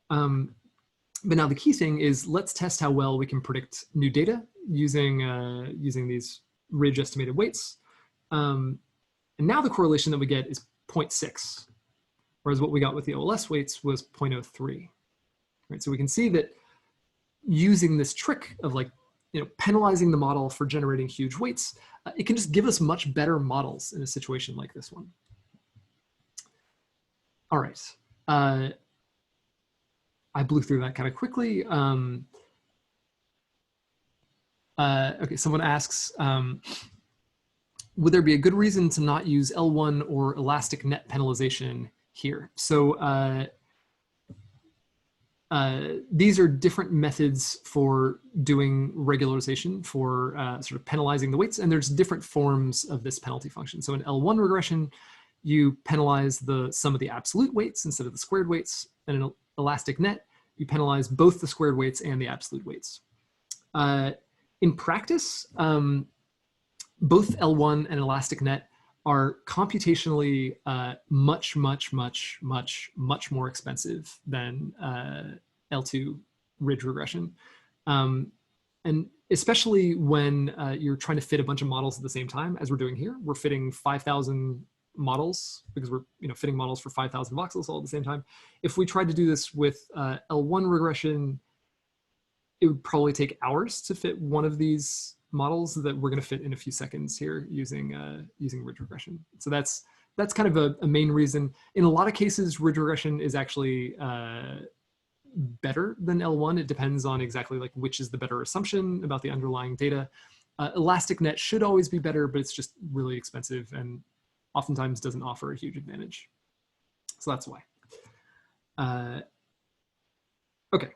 But now the key thing is, let's test how well we can predict new data using these ridge estimated weights. And now the correlation that we get is 0.6, whereas what we got with the OLS weights was 0.03. Right? So we can see that using this trick of penalizing the model for generating huge weights, it can just give us much better models in a situation like this one. All right. I blew through that kind of quickly. Okay, someone asks, would there be a good reason to not use L1 or elastic net penalization here? So these are different methods for doing regularization, for sort of penalizing the weights, and there's different forms of this penalty function. So in L1 regression, you penalize the sum of the absolute weights instead of the squared weights, and in elastic net, you penalize both the squared weights and the absolute weights. In practice, both L1 and elastic net are computationally much more expensive than L2 ridge regression. And especially when you're trying to fit a bunch of models at the same time, as we're doing here. We're fitting 5,000 models because we're fitting models for 5,000 voxels all at the same time. If we tried to do this with L1 regression, it would probably take hours to fit one of these models that we're going to fit in a few seconds here using ridge regression. So that's kind of a main reason. In a lot of cases, ridge regression is actually better than L1. It depends on exactly like which is the better assumption about the underlying data. ElasticNet should always be better, but it's just really expensive and oftentimes doesn't offer a huge advantage. So that's why. Okay,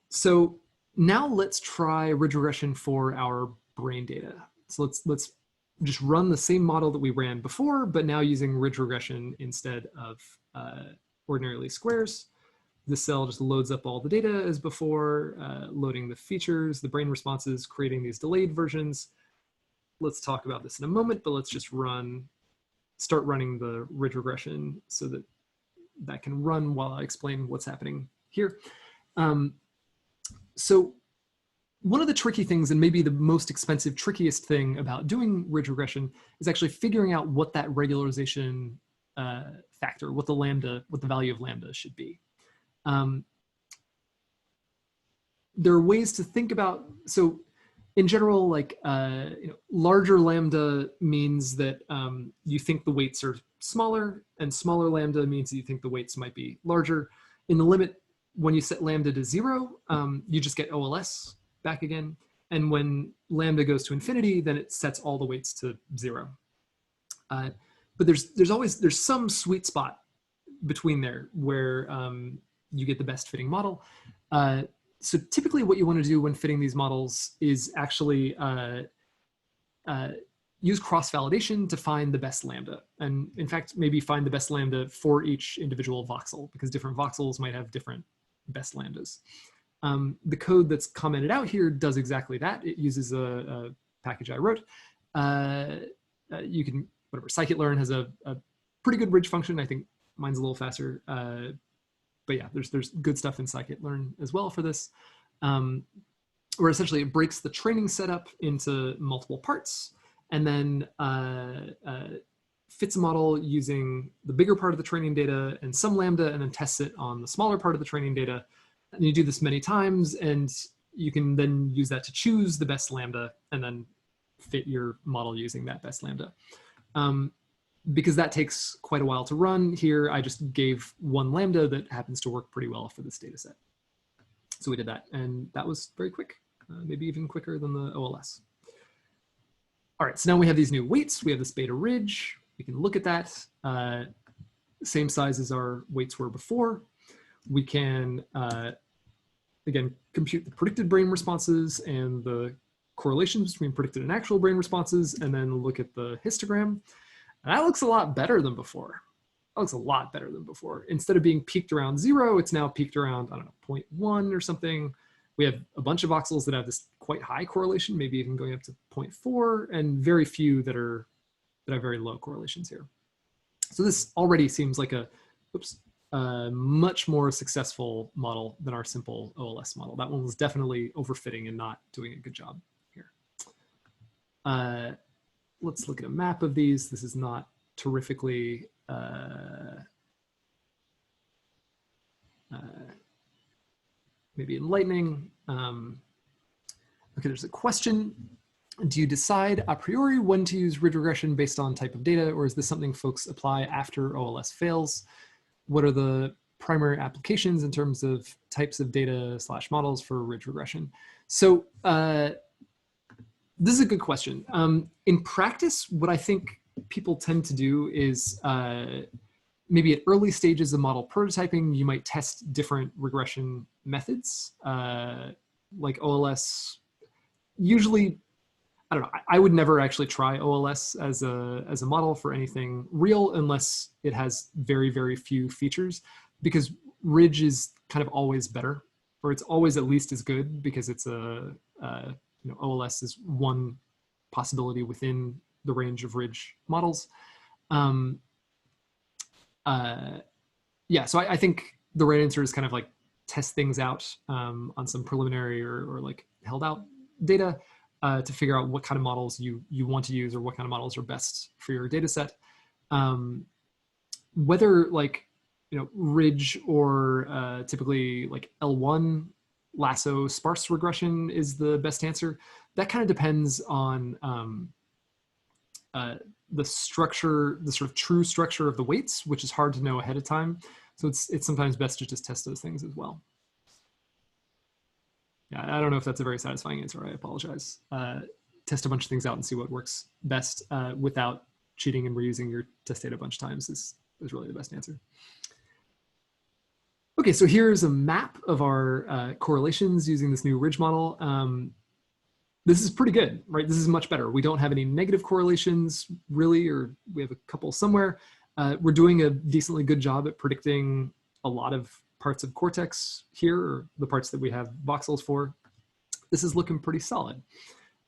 so now let's try ridge regression for our brain data. So let's just run the same model that we ran before, but now using ridge regression instead of ordinary least squares. This cell just loads up all the data as before, loading the features, the brain responses, creating these delayed versions. Let's talk about this in a moment, but let's just start running the ridge regression so that that can run while I explain what's happening here. So one of the tricky things, and maybe the most expensive, trickiest thing about doing ridge regression is actually figuring out what that regularization factor, what the value of lambda should be. There are ways to think about, so in general, like larger lambda means that you think the weights are smaller, and smaller lambda means that you think the weights might be larger. In the limit, when you set lambda to 0, you just get OLS back again. And when lambda goes to infinity, then it sets all the weights to 0. But there's some sweet spot between there where you get the best fitting model. So typically what you want to do when fitting these models is actually use cross-validation to find the best lambda. And in fact, maybe find the best lambda for each individual voxel, because different voxels might have different best lambdas. The code that's commented out here does exactly that. It uses a package I wrote. You can, whatever, scikit-learn has a pretty good ridge function. I think mine's a little faster. But yeah, there's good stuff in scikit-learn as well for this, where essentially it breaks the training setup into multiple parts and then fits a model using the bigger part of the training data and some lambda, and then tests it on the smaller part of the training data. And you do this many times, and you can then use that to choose the best lambda and then fit your model using that best lambda. Because that takes quite a while to run here, I just gave one lambda that happens to work pretty well for this data set. So we did that, and that was very quick, maybe even quicker than the OLS. All right, so now we have these new weights. We have this beta ridge. We can look at that. Same size as our weights were before. We can, again, compute the predicted brain responses and the correlations between predicted and actual brain responses, and then look at the histogram. And that looks a lot better than before. That looks a lot better than before. Instead of being peaked around 0, it's now peaked around, I don't know, 0.1 or something. We have a bunch of voxels that have this quite high correlation, maybe even going up to 0.4, and very few that have very low correlations here. So this already seems like a much more successful model than our simple OLS model. That one was definitely overfitting and not doing a good job here. Let's look at a map of these. This is not terrifically maybe enlightening. Okay, there's a question. Do you decide a priori when to use ridge regression based on type of data, or is this something folks apply after OLS fails? What are the primary applications in terms of types of data / models for ridge regression? So this is a good question. In practice, what I think people tend to do is maybe at early stages of model prototyping, you might test different regression methods, like OLS. Usually, I don't know, I would never actually try OLS as a model for anything real unless it has very, very few features, because ridge is kind of always better, or it's always at least as good, because it's OLS is one possibility within the range of ridge models. Yeah, so I think the right answer is kind of like test things out on some preliminary or like held out data to figure out what kind of models you want to use, or what kind of models are best for your data set. Whether like, ridge or typically like L1 lasso sparse regression is the best answer, that kind of depends on the structure, the sort of true structure of the weights, which is hard to know ahead of time. So it's sometimes best to just test those things as well. Yeah, I don't know if that's a very satisfying answer. I apologize. Test a bunch of things out and see what works best without cheating and reusing your test data a bunch of times is really the best answer. Okay, so here's a map of our correlations using this new ridge model. This is pretty good, right? This is much better. We don't have any negative correlations really, or we have a couple somewhere. We're doing a decently good job at predicting a lot of parts of cortex here, or the parts that we have voxels for. This is looking pretty solid.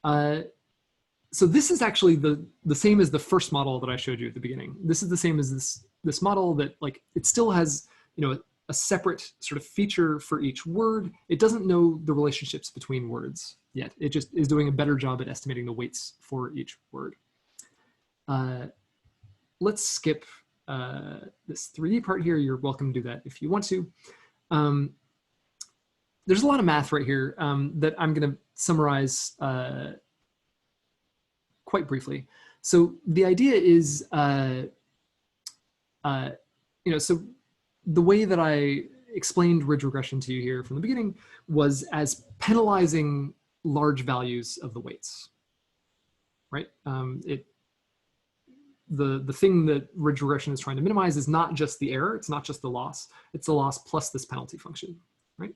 So this is actually the same as the first model that I showed you at the beginning. This is the same as this model that, like, it still has, you know, a separate sort of feature for each word. It doesn't know the relationships between words yet. It just is doing a better job at estimating the weights for each word. Let's skip this 3D part here. You're welcome to do that if you want to. There's a lot of math right here that I'm going to summarize quite briefly. So the idea is, you know, so the way that I explained ridge regression to you here from the beginning was as penalizing large values of the weights, right? The thing that ridge regression is trying to minimize is not just the error, it's not just the loss, it's the loss plus this penalty function, right?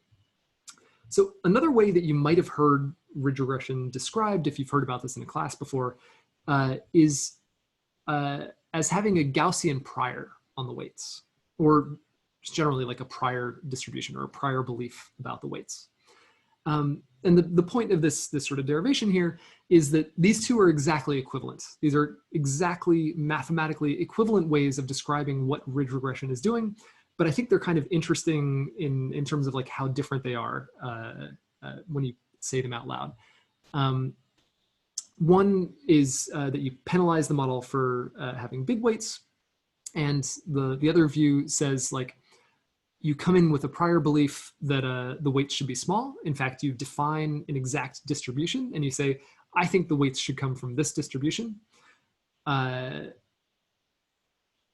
So another way that you might have heard ridge regression described, if you've heard about this in a class before, is as having a Gaussian prior on the weights, or generally like a prior distribution or a prior belief about the weights. And the point of this sort of derivation here is that these two are exactly equivalent. These are exactly mathematically equivalent ways of describing what ridge regression is doing, but I think they're kind of interesting in terms of like how different they are when you say them out loud. One is that you penalize the model for having big weights, and the other view says, like, you come in with a prior belief that the weights should be small. In fact, you define an exact distribution and you say, I think the weights should come from this distribution. And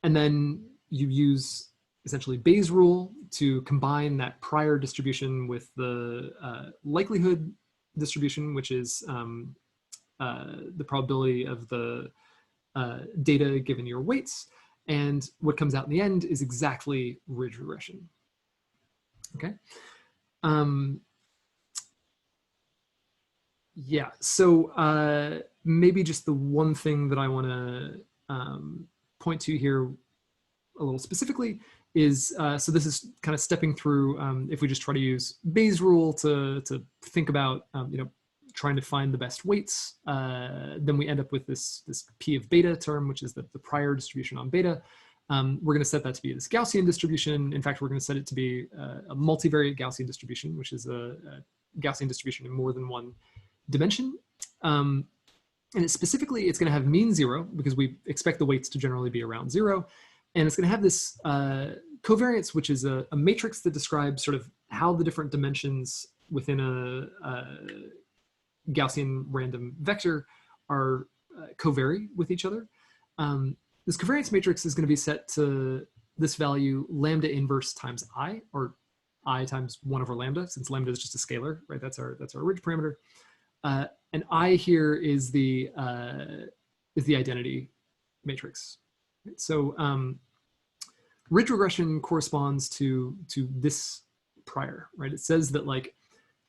then you use essentially Bayes' rule to combine that prior distribution with the likelihood distribution, which is the probability of the data given your weights. And what comes out in the end is exactly ridge regression. Okay. Yeah, so maybe just the one thing that I want to point to here a little specifically is, so this is kind of stepping through, if we just try to use Bayes' rule to think about, you know, trying to find the best weights, then we end up with this P of beta term, which is the prior distribution on beta. We're going to set that to be this Gaussian distribution. In fact, we're going to set it to be a multivariate Gaussian distribution, which is a Gaussian distribution in more than one dimension. And specifically, it's going to have mean 0, because we expect the weights to generally be around 0. And it's going to have this covariance, which is a matrix that describes sort of how the different dimensions within a Gaussian random vector are covary with each other. This covariance matrix is going to be set to this value lambda inverse times I, or I times 1 over lambda, since lambda is just a scalar, right? That's our ridge parameter. And I here is the identity matrix. So ridge regression corresponds to this prior, right? It says that, like,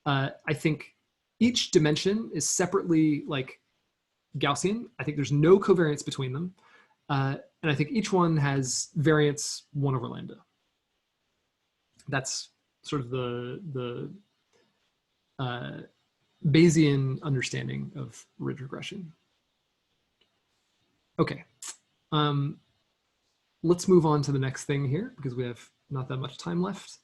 I think each dimension is separately, like, Gaussian. I think there's no covariance between them. And I think each one has variance 1 over lambda. That's sort of the Bayesian understanding of ridge regression. Okay, let's move on to the next thing here, because we have not that much time left.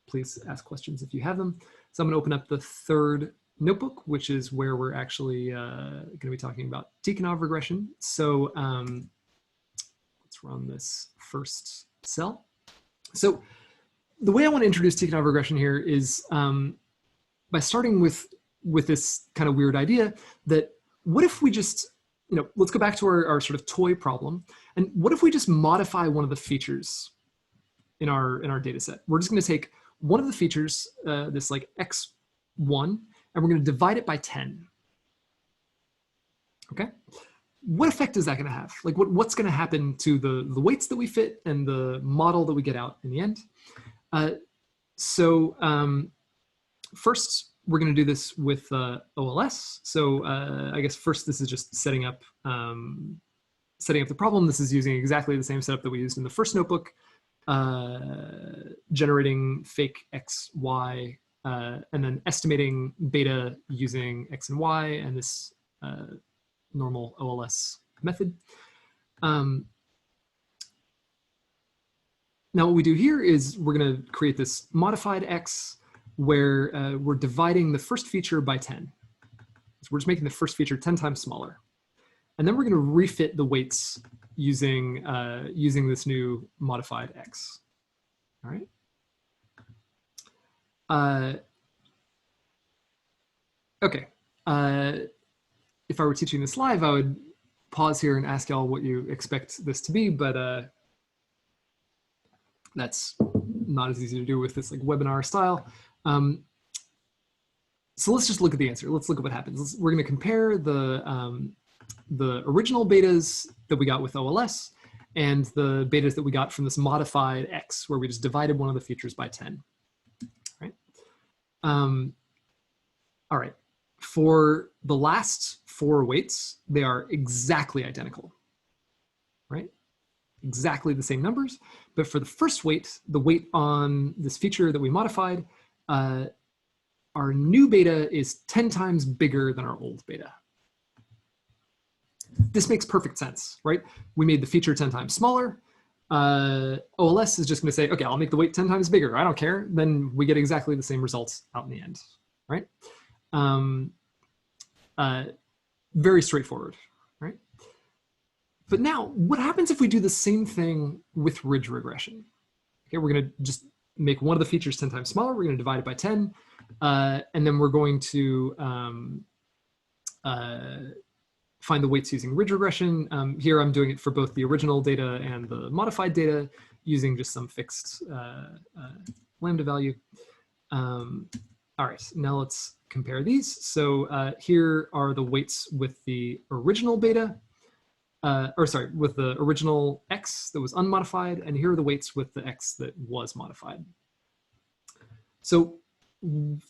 Please ask questions if you have them. So I'm going to open up the third notebook, which is where we're actually going to be talking about Tikhonov regression. So let's run this first cell. So the way I want to introduce Tikhonov regression here is by starting with this kind of weird idea that, what if we just, you know, let's go back to our sort of toy problem, and what if we just modify one of the features in our data set? We're just going to take one of the features, this like x1, and we're going to divide it by 10. Okay. What effect is that going to have? Like what's going to happen to the weights that we fit and the model that we get out in the end? First, we're going to do this with OLS. So I guess first this is just setting up the problem. This is using exactly the same setup that we used in the first notebook, generating fake x, y, and then estimating beta using x and y and this normal OLS method. Now what we do here is we're going to create this modified x where we're dividing the first feature by 10. So we're just making the first feature 10 times smaller. And then we're going to refit the weights using, using this new modified x. All right. Okay. If I were teaching this live, I would pause here and ask y'all what you expect this to be, but that's not as easy to do with this like webinar style. So let's just look at the answer. Let's look at what happens. We're going to compare the original betas that we got with OLS and the betas that we got from this modified x, where we just divided one of the features by 10. Right? All right. For the last 4 weights, they are exactly identical, right? Exactly the same numbers. But for the first weight, the weight on this feature that we modified, our new beta is 10 times bigger than our old beta. This makes perfect sense, right? We made the feature 10 times smaller. OLS is just going to say, okay, I'll make the weight 10 times bigger. I don't care. Then we get exactly the same results out in the end, right? Very straightforward, right? But now, what happens if we do the same thing with ridge regression? Okay, we're going to just make one of the features 10 times smaller. We're going to divide it by 10. And then we're going to find the weights using ridge regression. Here I'm doing it for both the original data and the modified data using just some fixed lambda value. All right, now let's compare these. So here are the weights with the original beta, with the original x that was unmodified, and here are the weights with the x that was modified. So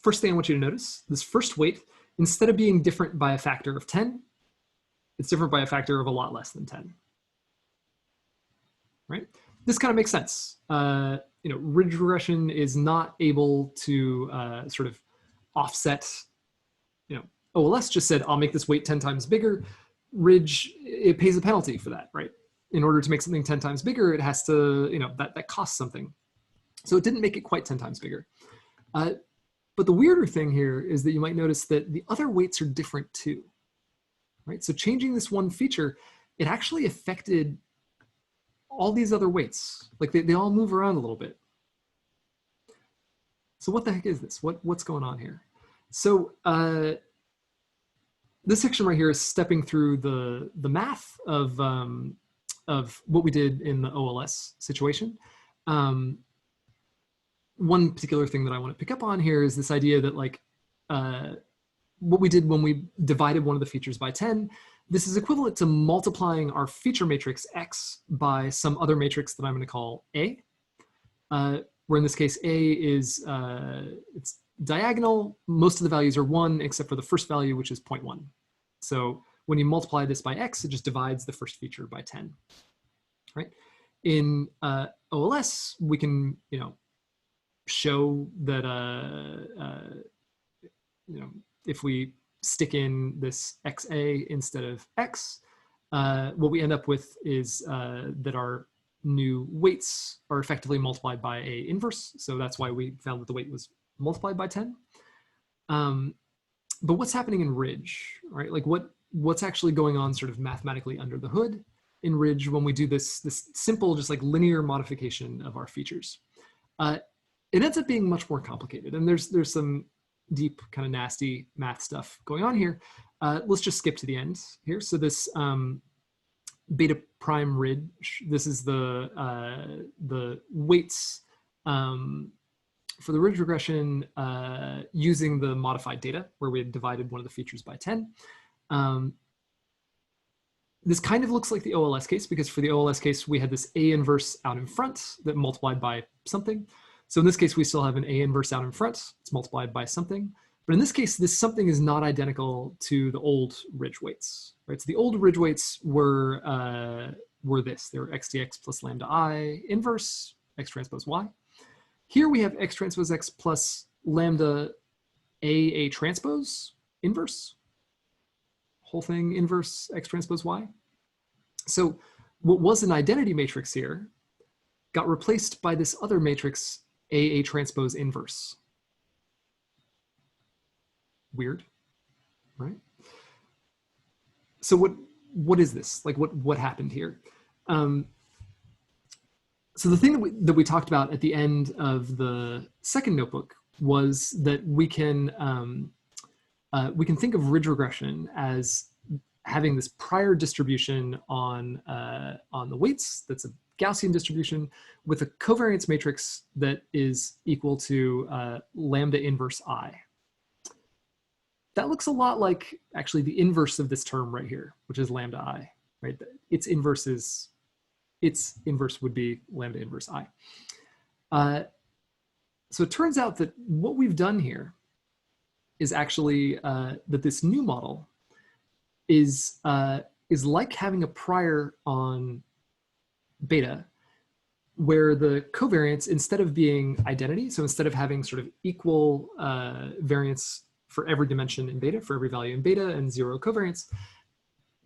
first thing I want you to notice, this first weight, instead of being different by a factor of 10, it's different by a factor of a lot less than 10, right? This kind of makes sense. You know, ridge regression is not able to sort of offset, you know, OLS just said, I'll make this weight 10 times bigger. Ridge, it pays a penalty for that, right? In order to make something 10 times bigger, it has to, you know, that costs something. So it didn't make it quite 10 times bigger. But the weirder thing here is that you might notice that the other weights are different too, right? So changing this one feature, it actually affected all these other weights. Like they all move around a little bit. So what the heck is this? What's going on here? So this section right here is stepping through the math of what we did in the OLS situation. One particular thing that I want to pick up on here is this idea that like what we did when we divided one of the features by 10, this is equivalent to multiplying our feature matrix X by some other matrix that I'm going to call A, where in this case A is, it's diagonal. Most of the values are 1 except for the first value, which is 0.1. So when you multiply this by X, it just divides the first feature by 10, right? In OLS, we can, you know, show that, you know, if we stick in this XA instead of X, what we end up with is that our new weights are effectively multiplied by A inverse. So that's why we found that the weight was multiplied by 10. But what's happening in ridge, right? Like what's actually going on sort of mathematically under the hood in ridge when we do this simple, just like linear modification of our features? It ends up being much more complicated. And there's some deep kind of nasty math stuff going on here. Let's just skip to the end here. So this beta prime ridge, this is the weights for for the ridge regression using the modified data where we had divided one of the features by 10. This kind of looks like the OLS case because for the OLS case, we had this A inverse out in front that multiplied by something. So in this case, we still have an A inverse out in front. It's multiplied by something. But in this case, this something is not identical to the old ridge weights, right? So the old ridge weights were this. They were x dx plus lambda I inverse x transpose y. Here we have x transpose x plus lambda A transpose inverse. Whole thing inverse x transpose y. So what was an identity matrix here got replaced by this other matrix A transpose inverse. Weird, right? So what is this? Like what happened here? So the thing that we talked about at the end of the second notebook was that we can think of ridge regression as having this prior distribution on the weights. That's a Gaussian distribution with a covariance matrix that is equal to lambda inverse I. That looks a lot like actually the inverse of this term right here, which is lambda I, right? Its inverse would be lambda inverse I. So it turns out that what we've done here is actually that this new model is like having a prior on beta, where the covariance, instead of being identity, so instead of having sort of equal variance for every dimension in beta, for every value in beta, and zero covariance,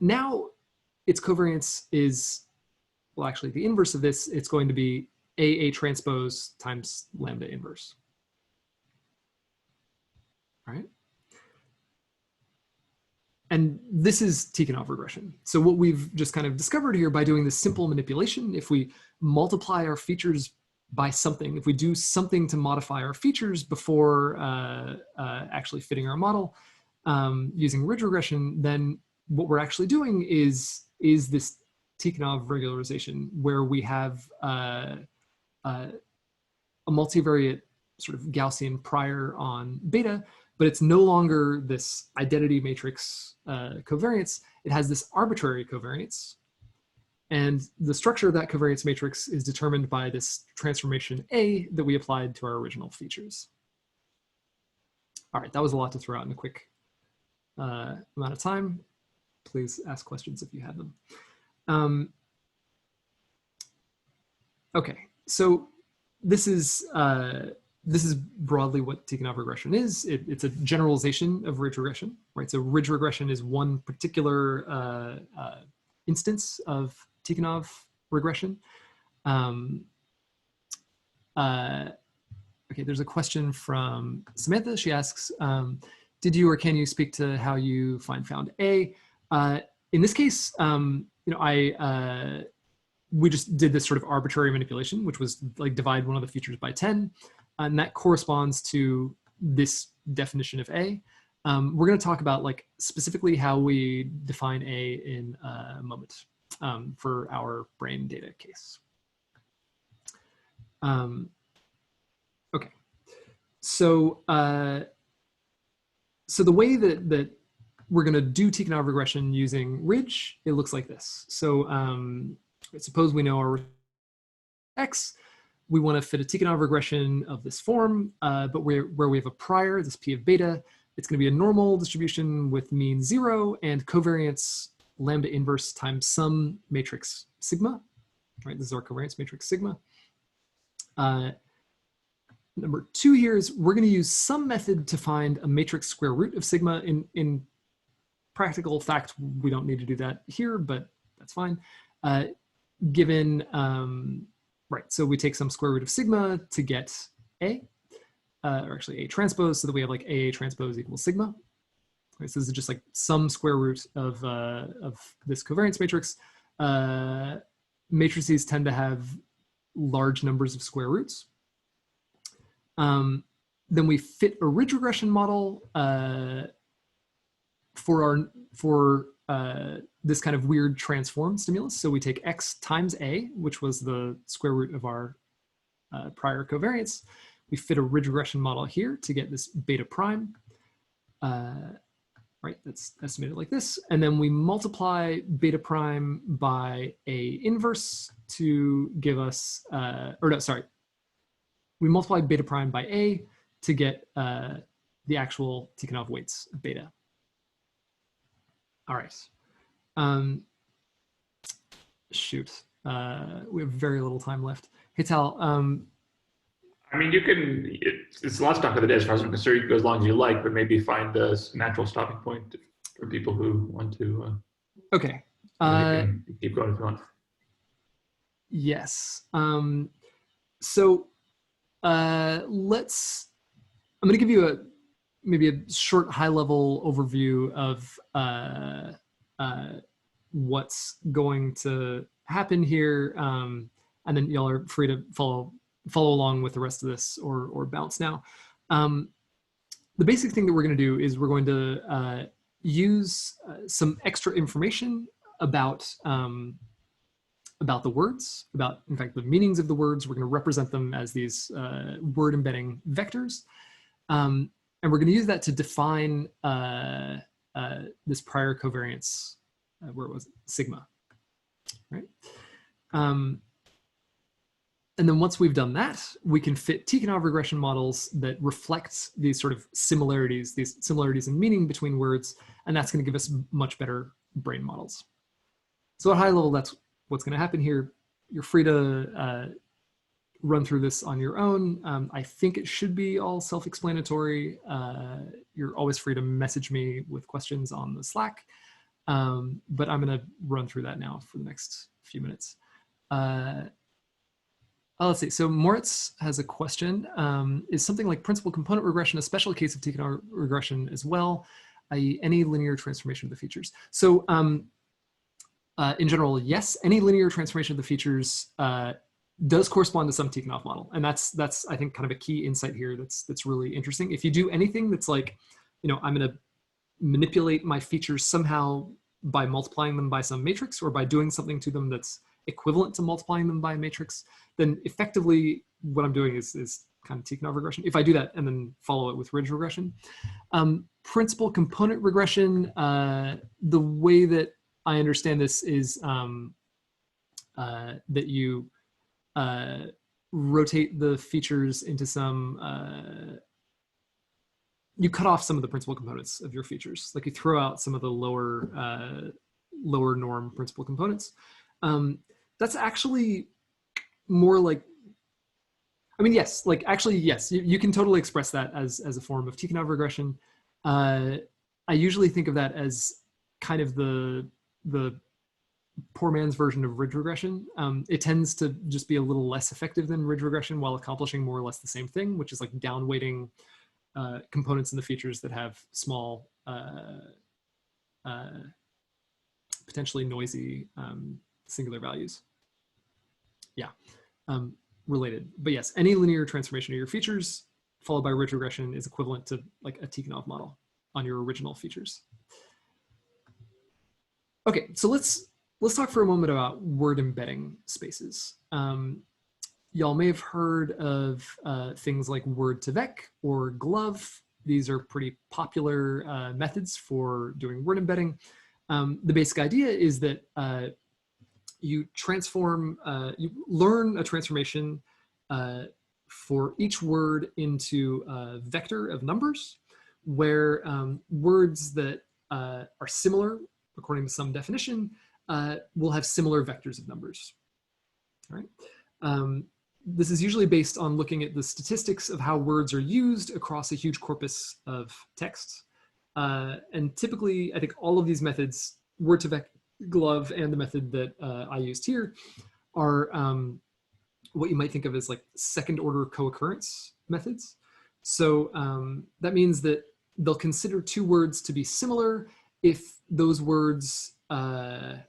now its covariance is, well, actually the inverse of this, it's going to be A transpose times lambda inverse. All right? And this is Tikhonov regression. So what we've just kind of discovered here by doing this simple manipulation, if we multiply our features by something, if we do something to modify our features before actually fitting our model using ridge regression, then what we're actually doing is this Tikhonov regularization, where we have a multivariate sort of Gaussian prior on beta, but it's no longer this identity matrix covariance. It has this arbitrary covariance. And the structure of that covariance matrix is determined by this transformation A that we applied to our original features. All right, that was a lot to throw out in a quick amount of time. Please ask questions if you have them. Okay, so this is broadly what Tikhonov regression is. It's a generalization of ridge regression, right? So ridge regression is one particular instance of Tikhonov regression. Okay, there's a question from Samantha. She asks, did you or can you speak to how you found A? In this case, we just did this sort of arbitrary manipulation, which was like divide one of the features by 10. And that corresponds to this definition of A. We're going to talk about like specifically how we define A in a moment for our brain data case. Okay, so so the way that we're going to do Tikhonov regression using ridge, it looks like this. So suppose we know our X. We want to fit a Tikhonov regression of this form, but where we have a prior, this P of beta, it's going to be a normal distribution with mean 0 and covariance lambda inverse times some matrix sigma. Right, this is our covariance matrix sigma. Number 2 here is we're going to use some method to find a matrix square root of sigma. In practical fact, we don't need to do that here, but that's fine. Given right, so we take some square root of sigma to get A, or actually A transpose, so that we have like A transpose equals sigma. Right, so this is just like some square root of this covariance matrix. Matrices tend to have large numbers of square roots. Then we fit a ridge regression model for this kind of weird transform stimulus. So we take X times A, which was the square root of our prior covariance. we fit a ridge regression model here to get this beta prime. Right, that's estimated like this. And then we multiply beta prime by a inverse to give us, we multiply beta prime by a to get the actual Tikhonov weights of beta. All right. Shoot, we have very little time left. Hey, Tal. I mean, you can, it's the last talk of the day as far as I'm concerned. You can go as long as you like, but maybe find a natural stopping point for people who want to. Okay. You can keep going if you want. Yes. So I'm going to give you maybe a short high-level overview of what's going to happen here, and then y'all are free to follow along with the rest of this or bounce now. The basic thing that we're going to do is we're going to use some extra information about the words, in fact, the meanings of the words. We're going to represent them as these word embedding vectors. And we're going to use that to define this prior covariance, where it was sigma, right? And then once we've done that, we can fit Tikhonov regression models that reflect these sort of similarities, in meaning between words, and that's going to give us much better brain models. So at a high level, that's what's going to happen here. You're free to run through this on your own. I think it should be all self-explanatory. You're always free to message me with questions on the Slack, but I'm going to run through that now for the next few minutes. Let's see. So Moritz has a question. Is something like principal component regression a special case of Tikhonov regression as well, i.e. any linear transformation of the features? So in general, yes, any linear transformation of the features does correspond to some Tikhonov model. And that's I think kind of a key insight here that's really interesting. If you do anything that's like, I'm going to manipulate my features somehow by multiplying them by some matrix or by doing something to them that's equivalent to multiplying them by a matrix, then effectively what I'm doing is kind of Tikhonov regression. If I do that and then follow it with ridge regression. Principal component regression, the way that I understand this is that you rotate the features into some, you cut off some of the principal components of your features. Like you throw out some of the lower norm principal components. That's actually more like, I mean, yes, like actually, yes, you can totally express that as a form of Tikhonov regression. I usually think of that as kind of the poor man's version of ridge regression. It tends to just be a little less effective than ridge regression while accomplishing more or less the same thing, which is like downweighting components in the features that have small, potentially noisy singular values. Yeah, related. But yes, any linear transformation of your features followed by ridge regression is equivalent to like a Tikhonov model on your original features. Okay, so let's talk for a moment about word embedding spaces. Y'all may have heard of things like word2vec or glove. These are pretty popular methods for doing word embedding. The basic idea is that you learn a transformation for each word into a vector of numbers, where words that are similar, according to some definition, will have similar vectors of numbers. All right. This is usually based on looking at the statistics of how words are used across a huge corpus of text. And typically, I think all of these methods, word2vec, glove, and the method that I used here, are what you might think of as like second order co-occurrence methods. So that means that they'll consider two words to be similar if those words often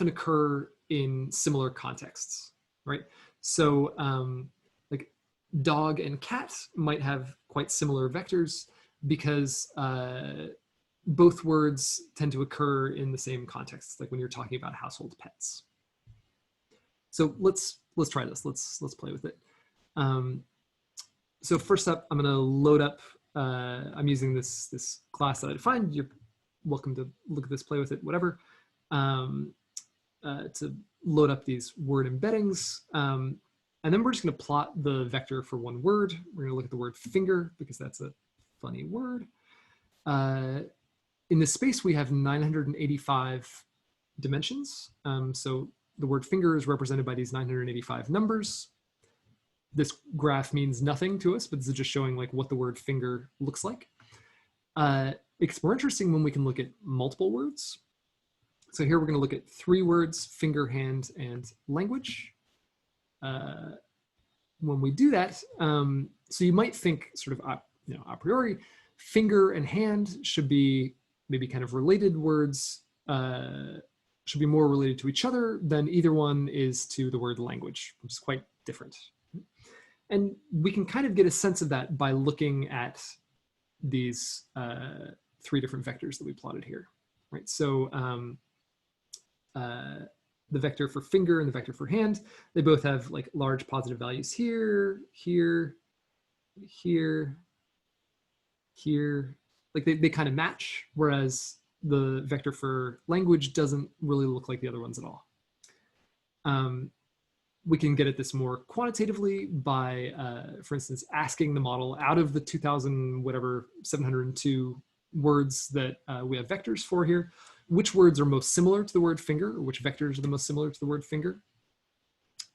occur in similar contexts, right? So like dog and cat might have quite similar vectors because both words tend to occur in the same context, like when you're talking about household pets. So let's let's try this. Let's play with it. So first up, I'm going to load up. I'm using this class that I defined. You're welcome to look at this, play with it, whatever. To load up these word embeddings. And then we're just going to plot the vector for one word. We're going to look at the word finger because that's a funny word. In this space, we have 985 dimensions. So the word finger is represented by these 985 numbers. This graph means nothing to us, but this is just showing like what the word finger looks like. It's more interesting when we can look at multiple words. So here we're going to look at 3 words: finger, hand, and language. When we do that, so you might think sort of a priori, finger and hand should be maybe kind of related words, should be more related to each other than either one is to the word language, which is quite different. And we can kind of get a sense of that by looking at these 3 different vectors that we plotted here, right? So the vector for finger and the vector for hand, they both have like large positive values here, here, here, here. Like they kind of match, whereas the vector for language doesn't really look like the other ones at all. We can get at this more quantitatively by, for instance, asking the model out of the 2,702 words that we have vectors for here, which words are most similar to the word finger, or which vectors are the most similar to the word finger.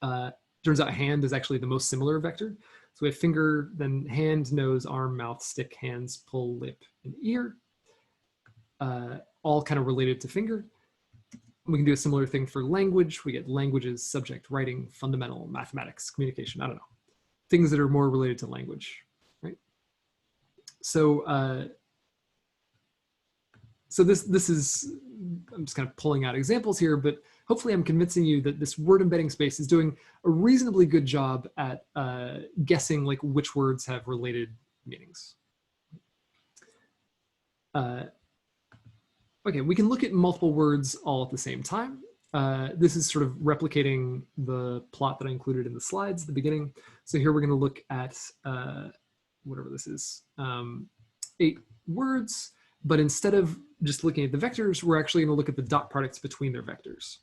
Turns out hand is actually the most similar vector. So we have finger, then hand, nose, arm, mouth, stick, hands, pull, lip, and ear, all kind of related to finger. We can do a similar thing for language. We get languages, subject, writing, fundamental, mathematics, communication, I don't know. Things that are more related to language, right? So, so this is, I'm just kind of pulling out examples here, but hopefully I'm convincing you that this word embedding space is doing a reasonably good job at guessing like which words have related meanings. Okay, we can look at multiple words all at the same time. This is sort of replicating the plot that I included in the slides at the beginning. So here we're going to look at whatever this is, 8 words, but instead of just looking at the vectors, we're actually going to look at the dot products between their vectors.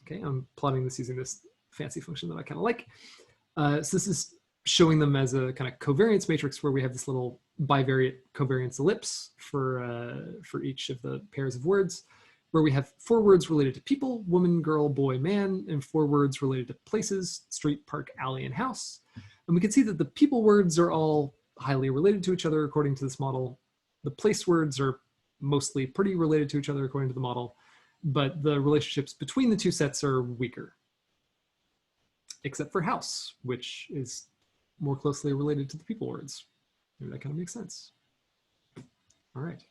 Okay, I'm plotting this using this fancy function that I kind of like. So this is showing them as a kind of covariance matrix where we have this little bivariate covariance ellipse for each of the pairs of words, where we have 4 words related to people: woman, girl, boy, man, and 4 words related to places: street, park, alley, and house. And we can see that the people words are all highly related to each other according to this model. The place words are mostly pretty related to each other according to the model, but the relationships between the 2 sets are weaker, except for house, which is more closely related to the people words. Maybe that kind of makes sense. All right.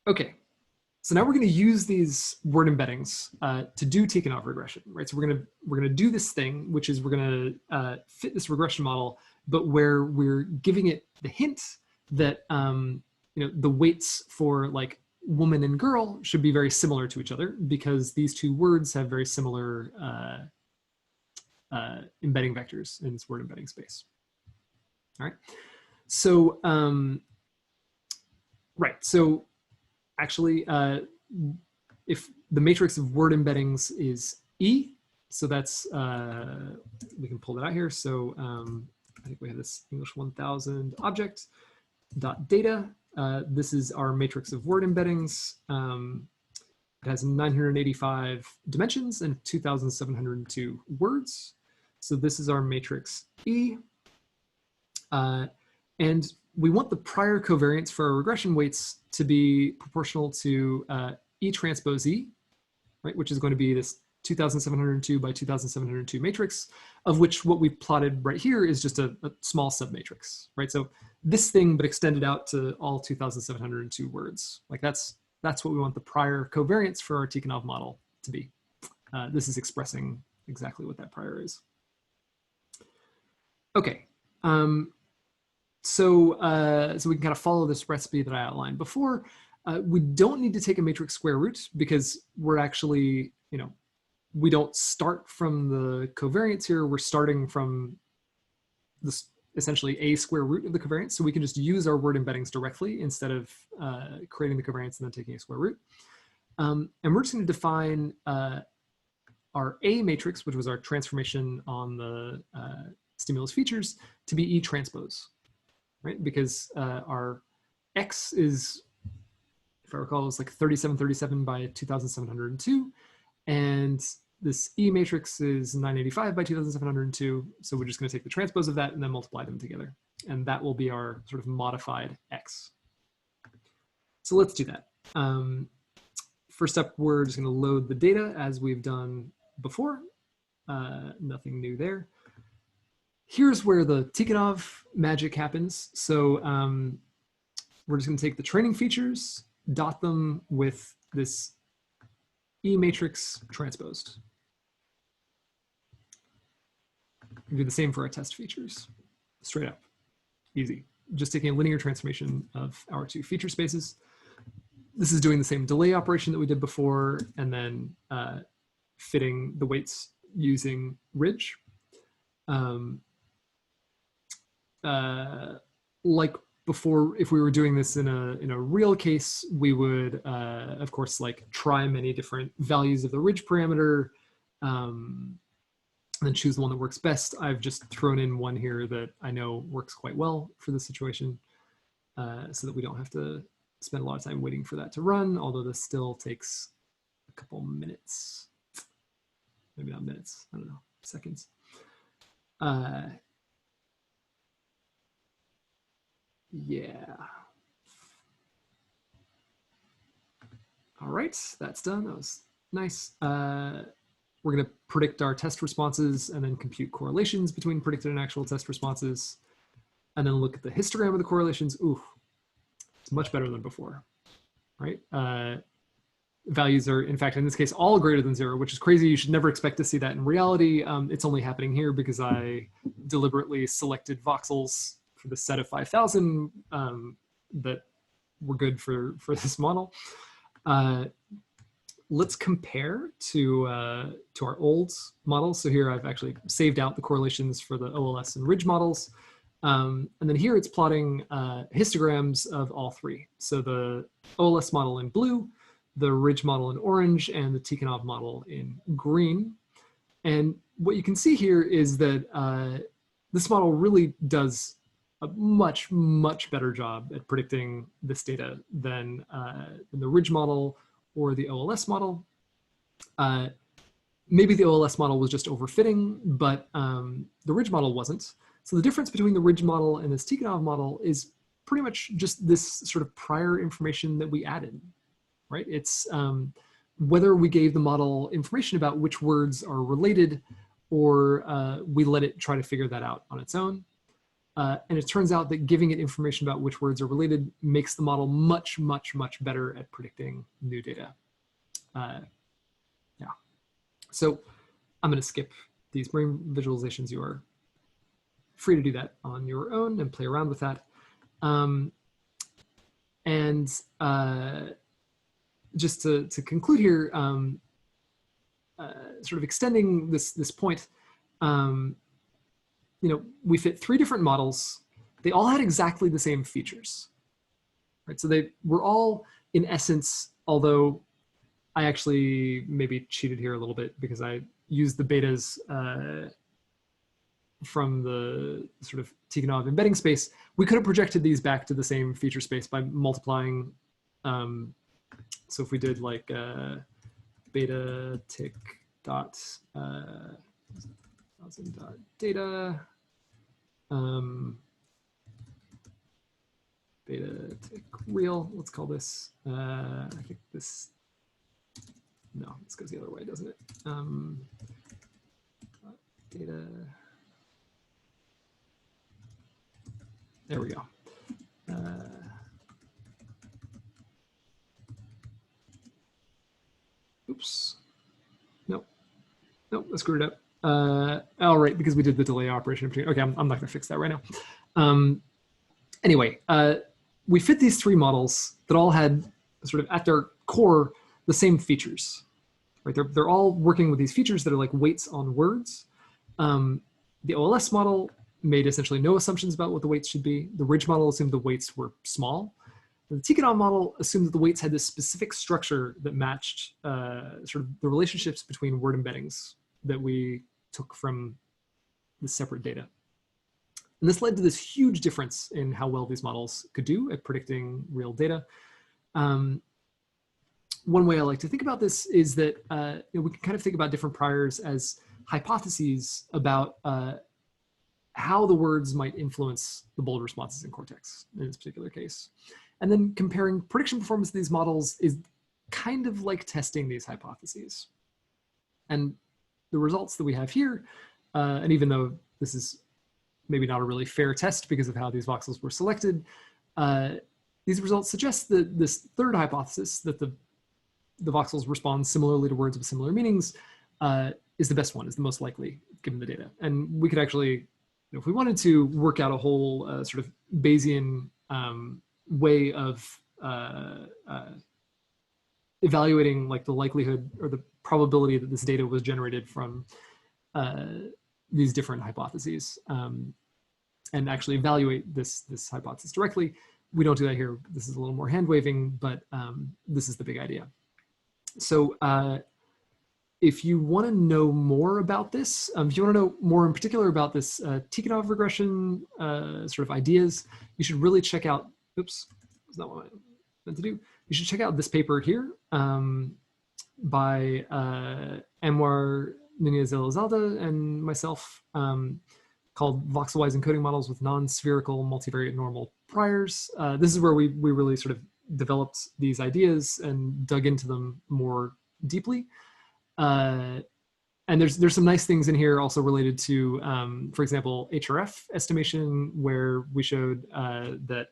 Okay, so now we're going to use these word embeddings to do Tikhonov regression, right? So we're gonna do this thing, which is we're going to fit this regression model, but where we're giving it the hint that you know, the weights for like woman and girl should be very similar to each other because these 2 words have very similar embedding vectors in this word embedding space. All right. So, right. So actually, if the matrix of word embeddings is E, so that's, we can pull that out here. So I think we have this English 1000 object dot data. This is our matrix of word embeddings. It has 985 dimensions and 2,702 words. So this is our matrix E. And we want the prior covariance for our regression weights to be proportional to E transpose E, right? Which is going to be this 2,702 by 2,702 matrix, of which what we've plotted right here is just a small submatrix, right? So this thing, but extended out to all 2,702 words. Like that's what we want the prior covariance for our Tikhonov model to be. This is expressing exactly what that prior is. Okay. So we can kind of follow this recipe that I outlined before. We don't need to take a matrix square root because we're actually, you know, we don't start from the covariance here. We're starting from this essentially a square root of the covariance. So we can just use our word embeddings directly instead of creating the covariance and then taking a square root. And we're just going to define our A matrix, which was our transformation on the stimulus features, to be E transpose, right? Because our X is, if I recall, it was like 3737 by 2702. And this E matrix is 985 by 2702. So we're just going to take the transpose of that and then multiply them together. And that will be our sort of modified X. So let's do that. First up, we're just going to load the data as we've done before. Nothing new there. Here's where the Tikhonov magic happens. So we're just going to take the training features, dot them with this E matrix transposed. We do the same for our test features, straight up, easy. Just taking a linear transformation of our two feature spaces. This is doing the same delay operation that we did before, and then fitting the weights using ridge. Like before, if we were doing this in a real case, we would, of course, like try many different values of the ridge parameter, and then choose the one that works best. I've just thrown in one here that I know works quite well for this situation, so that we don't have to spend a lot of time waiting for that to run, although this still takes a couple minutes. Maybe not minutes, I don't know, seconds. Yeah. All right, that's done. That was nice. We're going to predict our test responses and then compute correlations between predicted and actual test responses, and then look at the histogram of the correlations. Ooh, it's much better than before, right? Values are, in fact, in this case, all greater than 0, which is crazy. You should never expect to see that in reality. It's only happening here because I deliberately selected voxels for the set of 5,000 that were good for this model. Let's compare to our old models. So here I've actually saved out the correlations for the OLS and ridge models. And then here it's plotting histograms of all three. So the OLS model in blue, the ridge model in orange, and the Tikhonov model in green. And what you can see here is that this model really does a much, much better job at predicting this data than the ridge model or the OLS model. Maybe the OLS model was just overfitting, but the ridge model wasn't. So the difference between the ridge model and this Tikhonov model is pretty much just this sort of prior information that we added, right? It's whether we gave the model information about which words are related, or we let it try to figure that out on its own. And it turns out that giving it information about which words are related makes the model much, much, much better at predicting new data. Yeah. So I'm going to skip these brain visualizations. You are free to do that on your own and play around with that. Just to conclude here, sort of extending this point, you know, we fit 3 different models. They all had exactly the same features, right? So they were all, in essence, although I actually maybe cheated here a little bit because I used the betas from the sort of Tikhonov embedding space. We could have projected these back to the same feature space by multiplying. So if we did like beta tick dot data, beta tick real, let's call this, I think this, no, this goes the other way, doesn't it? Data, there we go. Oops, nope, I screwed it up. All right, because we did the delay operation. Okay, I'm not gonna fix that right now. Anyway, we fit these 3 models that all had sort of at their core the same features, right? They're all working with these features that are like weights on words. The OLS model made essentially no assumptions about what the weights should be. The Ridge model assumed the weights were small. The Tikhonov model assumed that the weights had this specific structure that matched sort of the relationships between word embeddings that we took from the separate data. And this led to this huge difference in how well these models could do at predicting real data. One way I like to think about this is that we can kind of think about different priors as hypotheses about how the words might influence the bold responses in cortex in this particular case. And then comparing prediction performance of these models is kind of like testing these hypotheses. And the results that we have here, and even though this is maybe not a really fair test because of how these voxels were selected, these results suggest that this third hypothesis, that the voxels respond similarly to words with similar meanings, is the best one, is the most likely given the data. And we could actually, if we wanted to, work out a whole sort of Bayesian way of evaluating like the likelihood or the probability that this data was generated from these different hypotheses, and actually evaluate this hypothesis directly. We don't do that here. This is a little more hand waving, but this is the big idea. So if you want to know more about this, if you want to know more in particular about this Tikhonov regression sort of ideas, you should really check out, oops, that's not what I meant to do. You should check out this paper here by Anwar Nunez Elizalde and myself, called voxel-wise encoding models with non-spherical multivariate normal priors. This is where we really sort of developed these ideas and dug into them more deeply. And there's some nice things in here also related to, for example, HRF estimation, where we showed that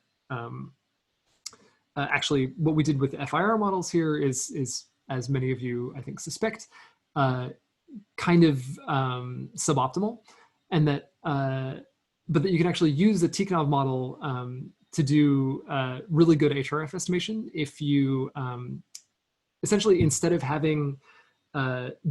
actually what we did with FIR models here is, as many of you I think suspect, kind of suboptimal, and that but that you can actually use the Tikhonov model to do really good HRF estimation if you essentially, instead of having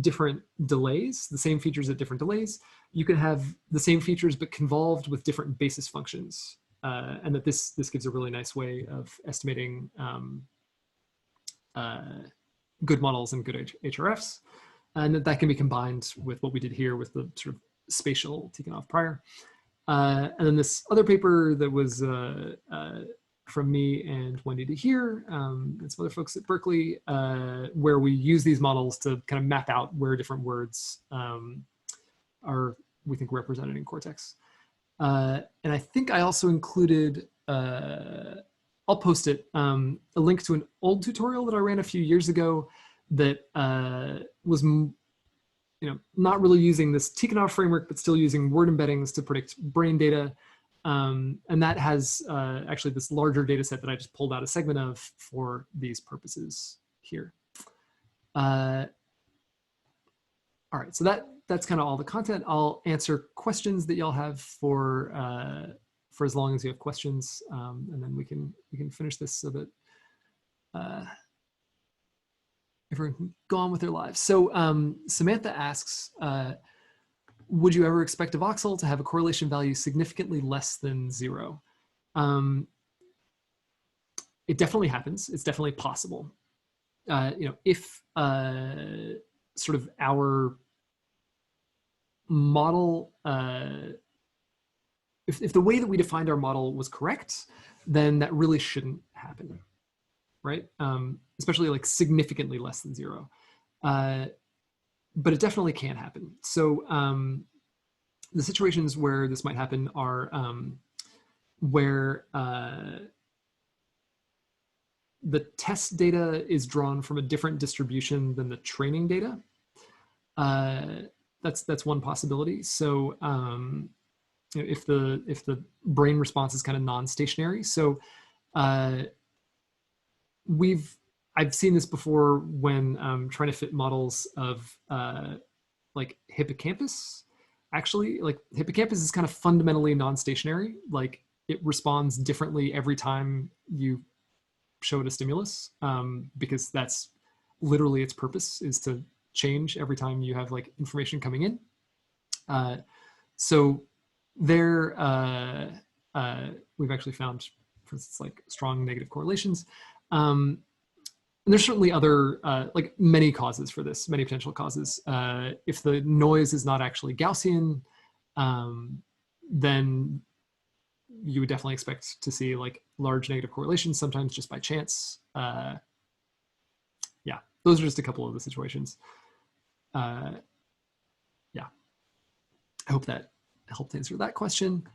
different delays, the same features at different delays, you can have the same features but convolved with different basis functions, and that this gives a really nice way of estimating good models and good HRFs, and that can be combined with what we did here with the sort of spatial Tikhonov prior. And then this other paper that was from me and Wendy DeHeer and some other folks at Berkeley, where we use these models to kind of map out where different words are, we think, represented in cortex. And I think I also included, I'll post it, a link to an old tutorial that I ran a few years ago that was not really using this Tikhonov framework, but still using word embeddings to predict brain data. And that has actually this larger data set that I just pulled out a segment of for these purposes here. All right, so that's kind of all the content. I'll answer questions that y'all have for as long as you have questions, and then we can finish this so that everyone can go on with their lives. So Samantha asks, would you ever expect a voxel to have a correlation value significantly less than 0? It definitely happens. It's definitely possible. If sort of our model, if the way that we defined our model was correct, then that really shouldn't happen, right? Especially like significantly less than 0. But it definitely can happen. So the situations where this might happen are where the test data is drawn from a different distribution than the training data. That's one possibility. So if the brain response is kind of non-stationary. So I've seen this before when trying to fit models of like hippocampus. Actually, like hippocampus is kind of fundamentally non-stationary. Like it responds differently every time you show it a stimulus, because that's literally its purpose, is to change every time you have like information coming in. So there, we've actually found, for instance, like strong negative correlations. And there's certainly other, like many causes for this, many potential causes. If the noise is not actually Gaussian, then you would definitely expect to see like large negative correlations, sometimes just by chance. Yeah, those are just a couple of the situations. Yeah, I hope that helped answer that question.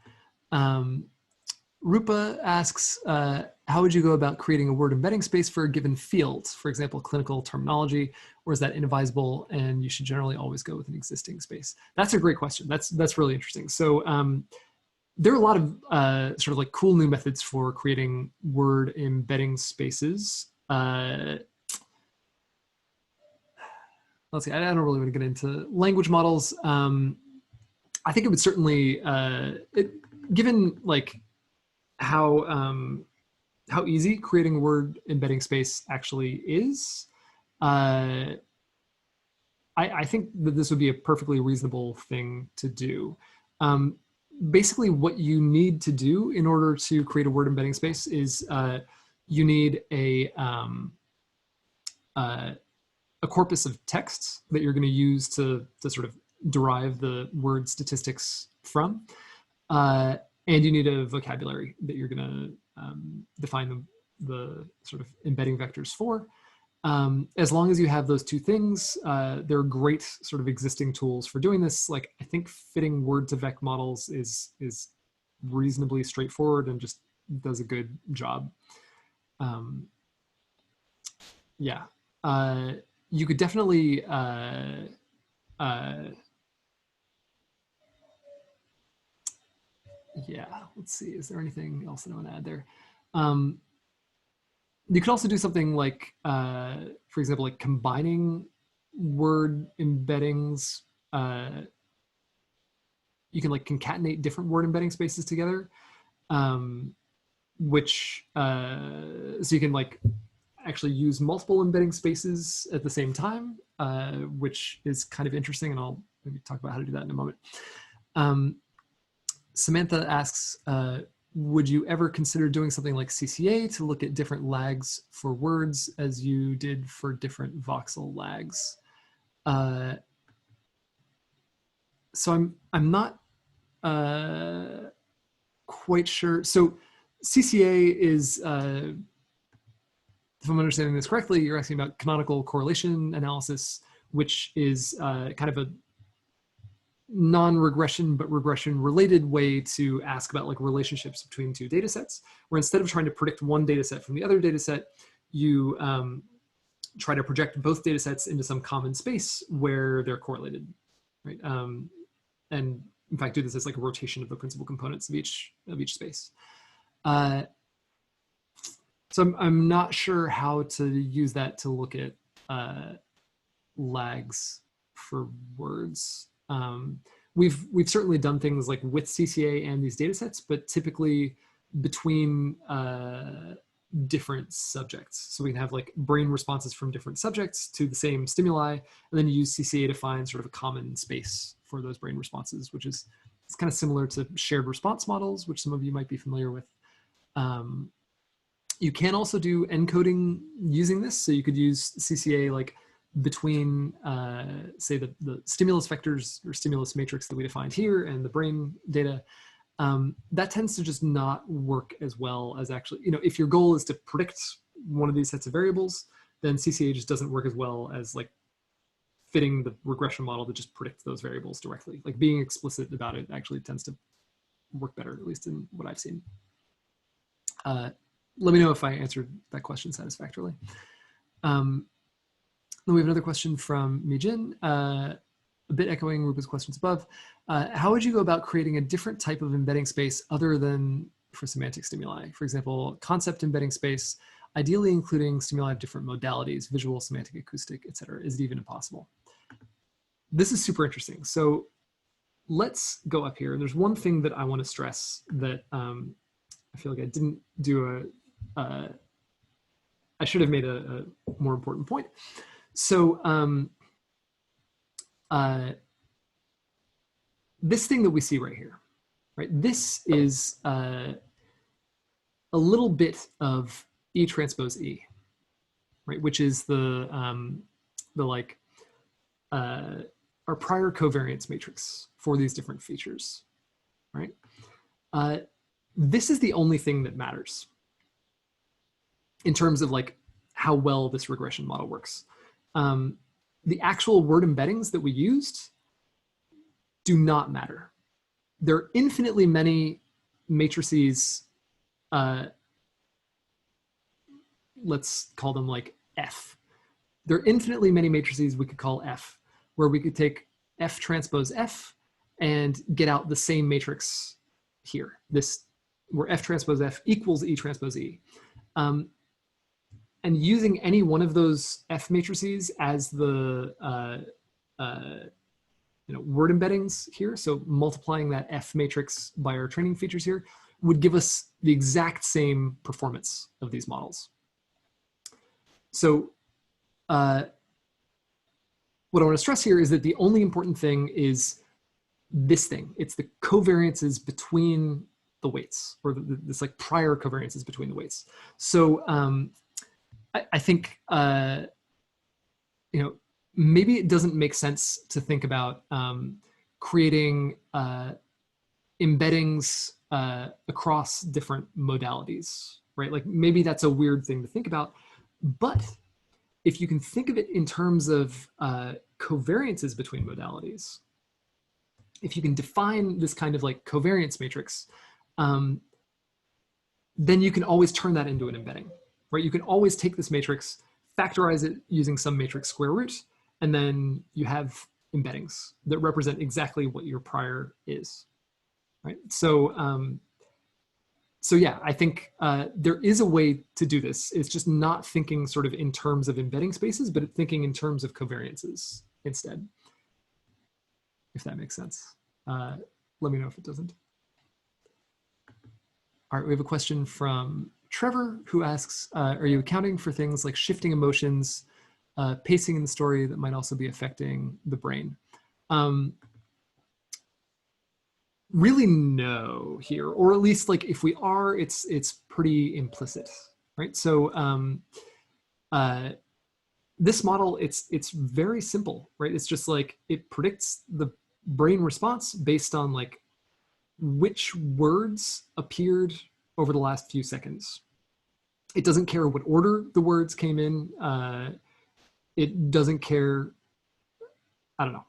Rupa asks, how would you go about creating a word embedding space for a given field, for example, clinical terminology, or is that inadvisable and you should generally always go with an existing space? That's a great question. That's really interesting. So there are a lot of sort of like cool new methods for creating word embedding spaces. Let's see, I don't really want to get into language models. I think it would certainly, given like how easy creating a word embedding space actually is, I think that this would be a perfectly reasonable thing to do. Basically, what you need to do in order to create a word embedding space is you need a corpus of texts that you're going to use to sort of derive the word statistics from. And you need a vocabulary that you're going to define the sort of embedding vectors for. As long as you have those two things, there are great sort of existing tools for doing this. Like I think fitting word-to-vec models is reasonably straightforward and just does a good job. Yeah, you could definitely yeah, let's see, is there anything else that I want to add there? You could also do something like, for example, like combining word embeddings. You can like concatenate different word embedding spaces together, which, so you can like actually use multiple embedding spaces at the same time, which is kind of interesting, and I'll maybe talk about how to do that in a moment. Samantha asks, would you ever consider doing something like CCA to look at different lags for words as you did for different voxel lags? So I'm not quite sure. So CCA is, if I'm understanding this correctly, you're asking about canonical correlation analysis, which is kind of a non-regression but regression related way to ask about like relationships between two data sets, where instead of trying to predict one data set from the other data set, you try to project both data sets into some common space where they're correlated, right? And in fact, do this as like a rotation of the principal components of each space. So I'm not sure how to use that to look at lags for words. We've certainly done things like with CCA and these data sets, but typically between different subjects. So we can have like brain responses from different subjects to the same stimuli, and then use CCA to find sort of a common space for those brain responses, which is it's kind of similar to shared response models, which some of you might be familiar with. You can also do encoding using this. So you could use CCA like between, say, the stimulus vectors or stimulus matrix that we defined here and the brain data. That tends to just not work as well as actually, you know, if your goal is to predict one of these sets of variables, then CCA just doesn't work as well as like fitting the regression model to just predict those variables directly. Like being explicit about it actually tends to work better, at least in what I've seen. Let me know if I answered that question satisfactorily. Then we have another question from Mijin, a bit echoing Rupa's questions above. How would you go about creating a different type of embedding space other than for semantic stimuli? For example, concept embedding space, ideally including stimuli of different modalities, visual, semantic, acoustic, et cetera. Is it even possible? This is super interesting. So let's go up here. There's one thing that I want to stress that I feel like I didn't do I should have made a more important point. So this thing that we see right here, right? This is a little bit of E transpose E, right? Which is our prior covariance matrix for these different features, right? This is the only thing that matters in terms of like how well this regression model works. The actual word embeddings that we used do not matter. There are infinitely many matrices, let's call them like F. There are infinitely many matrices we could call F, where we could take F transpose F and get out the same matrix here, this where F transpose F equals E transpose E. And using any one of those F matrices as the word embeddings here, so multiplying that F matrix by our training features here, would give us the exact same performance of these models. So what I want to stress here is that the only important thing is this thing. It's the covariances between the weights, or this like prior covariances between the weights. So I think maybe it doesn't make sense to think about creating embeddings across different modalities, right? Like maybe that's a weird thing to think about, but if you can think of it in terms of covariances between modalities, if you can define this kind of like covariance matrix, then you can always turn that into an embedding, right? You can always take this matrix, factorize it using some matrix square root, and then you have embeddings that represent exactly what your prior is, right? So, so yeah, I think there is a way to do this. It's just not thinking sort of in terms of embedding spaces, but thinking in terms of covariances instead, if that makes sense. Let me know if it doesn't. All right, we have a question from Trevor, who asks, are you accounting for things like shifting emotions, pacing in the story that might also be affecting the brain? Really no here, or at least like if we are, it's pretty implicit, right? So this model, it's very simple, right? It's just like it predicts the brain response based on like which words appeared over the last few seconds. It doesn't care what order the words came in. It doesn't care, I don't know,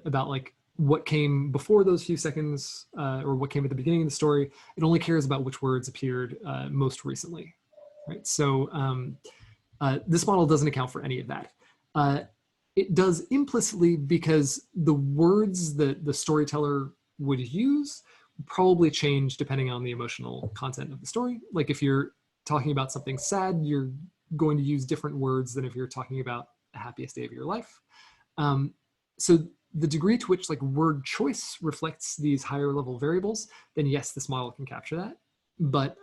about like what came before those few seconds or what came at the beginning of the story. It only cares about which words appeared most recently, right? So this model doesn't account for any of that. It does implicitly because the words that the storyteller would use probably change depending on the emotional content of the story. Like if you're talking about something sad, you're going to use different words than if you're talking about the happiest day of your life. So the degree to which like word choice reflects these higher level variables, then yes, this model can capture that, but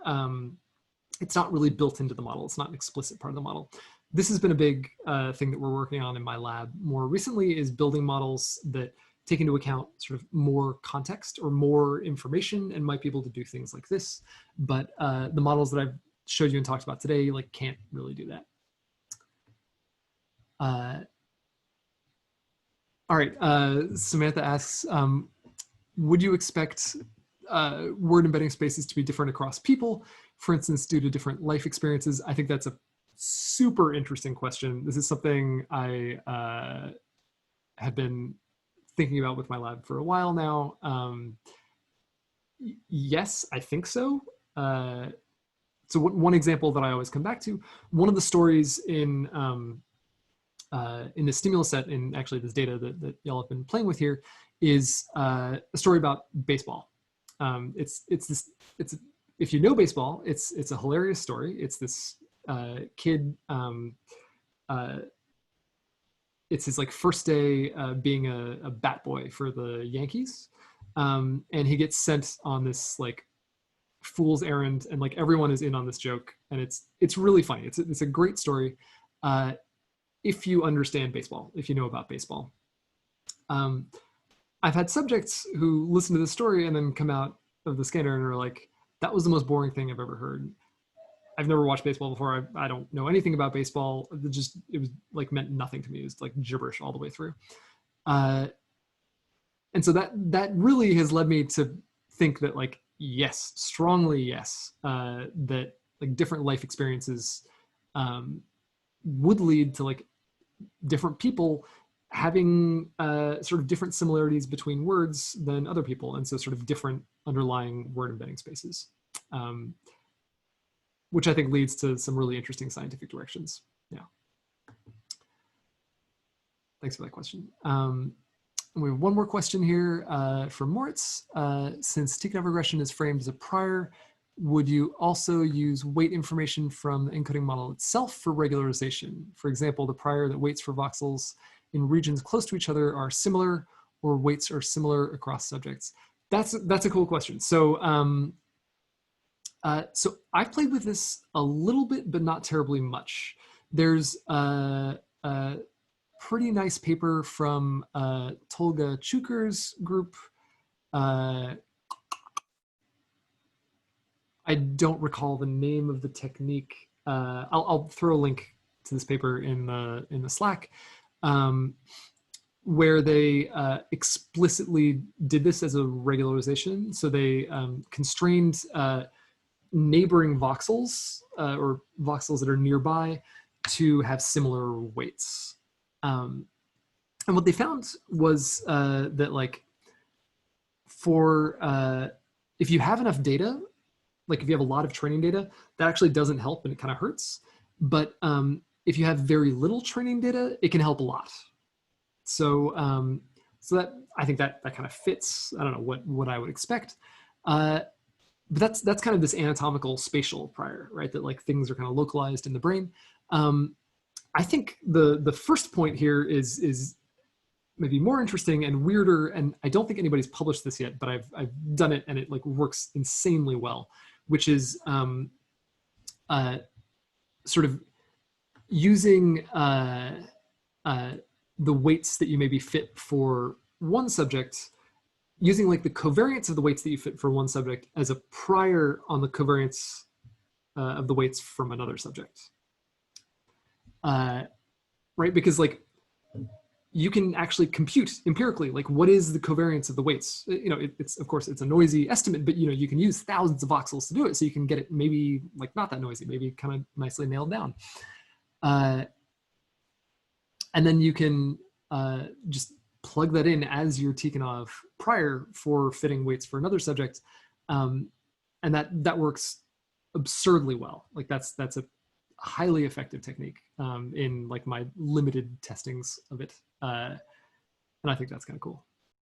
it's not really built into the model. It's not an explicit part of the model. This has been a big thing that we're working on in my lab more recently, is building models that take into account sort of more context or more information and might be able to do things like this. But the models that I've showed you and talked about today like can't really do that. All right, Samantha asks, would you expect word embedding spaces to be different across people, for instance, due to different life experiences? I think that's a super interesting question. This is something I have been thinking about with my lab for a while now. Yes, I think so. So one example that I always come back to, one of the stories in the stimulus set, in actually this data that y'all have been playing with here, is a story about baseball. If you know baseball, it's a hilarious story. It's this kid. It's his like first day being a bat boy for the Yankees, and he gets sent on this like fool's errand, and like everyone is in on this joke, and it's really funny. It's a great story if you understand baseball, if you know about baseball. I've had subjects who listen to the story and then come out of the scanner and are like, that was the most boring thing I've ever heard. I've never watched baseball before. I don't know anything about baseball. It was like meant nothing to me. It was like gibberish all the way through. And so that really has led me to think that, like, yes, strongly yes, that like different life experiences would lead to like different people having sort of different similarities between words than other people, and so sort of different underlying word embedding spaces, which I think leads to some really interesting scientific directions. Yeah. Thanks for that question. We have one more question here from Moritz. Since Tikhonov regression is framed as a prior, would you also use weight information from the encoding model itself for regularization? For example, the prior that weights for voxels in regions close to each other are similar, or weights are similar across subjects? That's a cool question. So, so I've played with this a little bit, but not terribly much. There's a pretty nice paper from Tolga Chuker's group. I don't recall the name of the technique. I'll throw a link to this paper in the Slack, where they explicitly did this as a regularization. So they constrained neighboring voxels or voxels that are nearby to have similar weights. And what they found was that, like, for if you have enough data, like if you have a lot of training data, that actually doesn't help and it kind of hurts. But if you have very little training data, it can help a lot. So so that, I think that kind of fits. I don't know what I would expect. But that's kind of this anatomical spatial prior, right? That like things are kind of localized in the brain. I think the first point here is maybe more interesting and weirder, and I don't think anybody's published this yet, but I've done it and it like works insanely well, which is sort of using the weights that you maybe fit for one subject, using like the covariance of the weights that you fit for one subject as a prior on the covariance of the weights from another subject. Right, because like you can actually compute empirically, like what is the covariance of the weights? You know, it's of course it's a noisy estimate, but you know, you can use thousands of voxels to do it. So you can get it maybe like not that noisy, maybe kind of nicely nailed down. And then you can just plug that in as your Tikhonov prior for fitting weights for another subject. And that works absurdly well. Like that's a highly effective technique in like my limited testings of it. And I think that's kind of cool.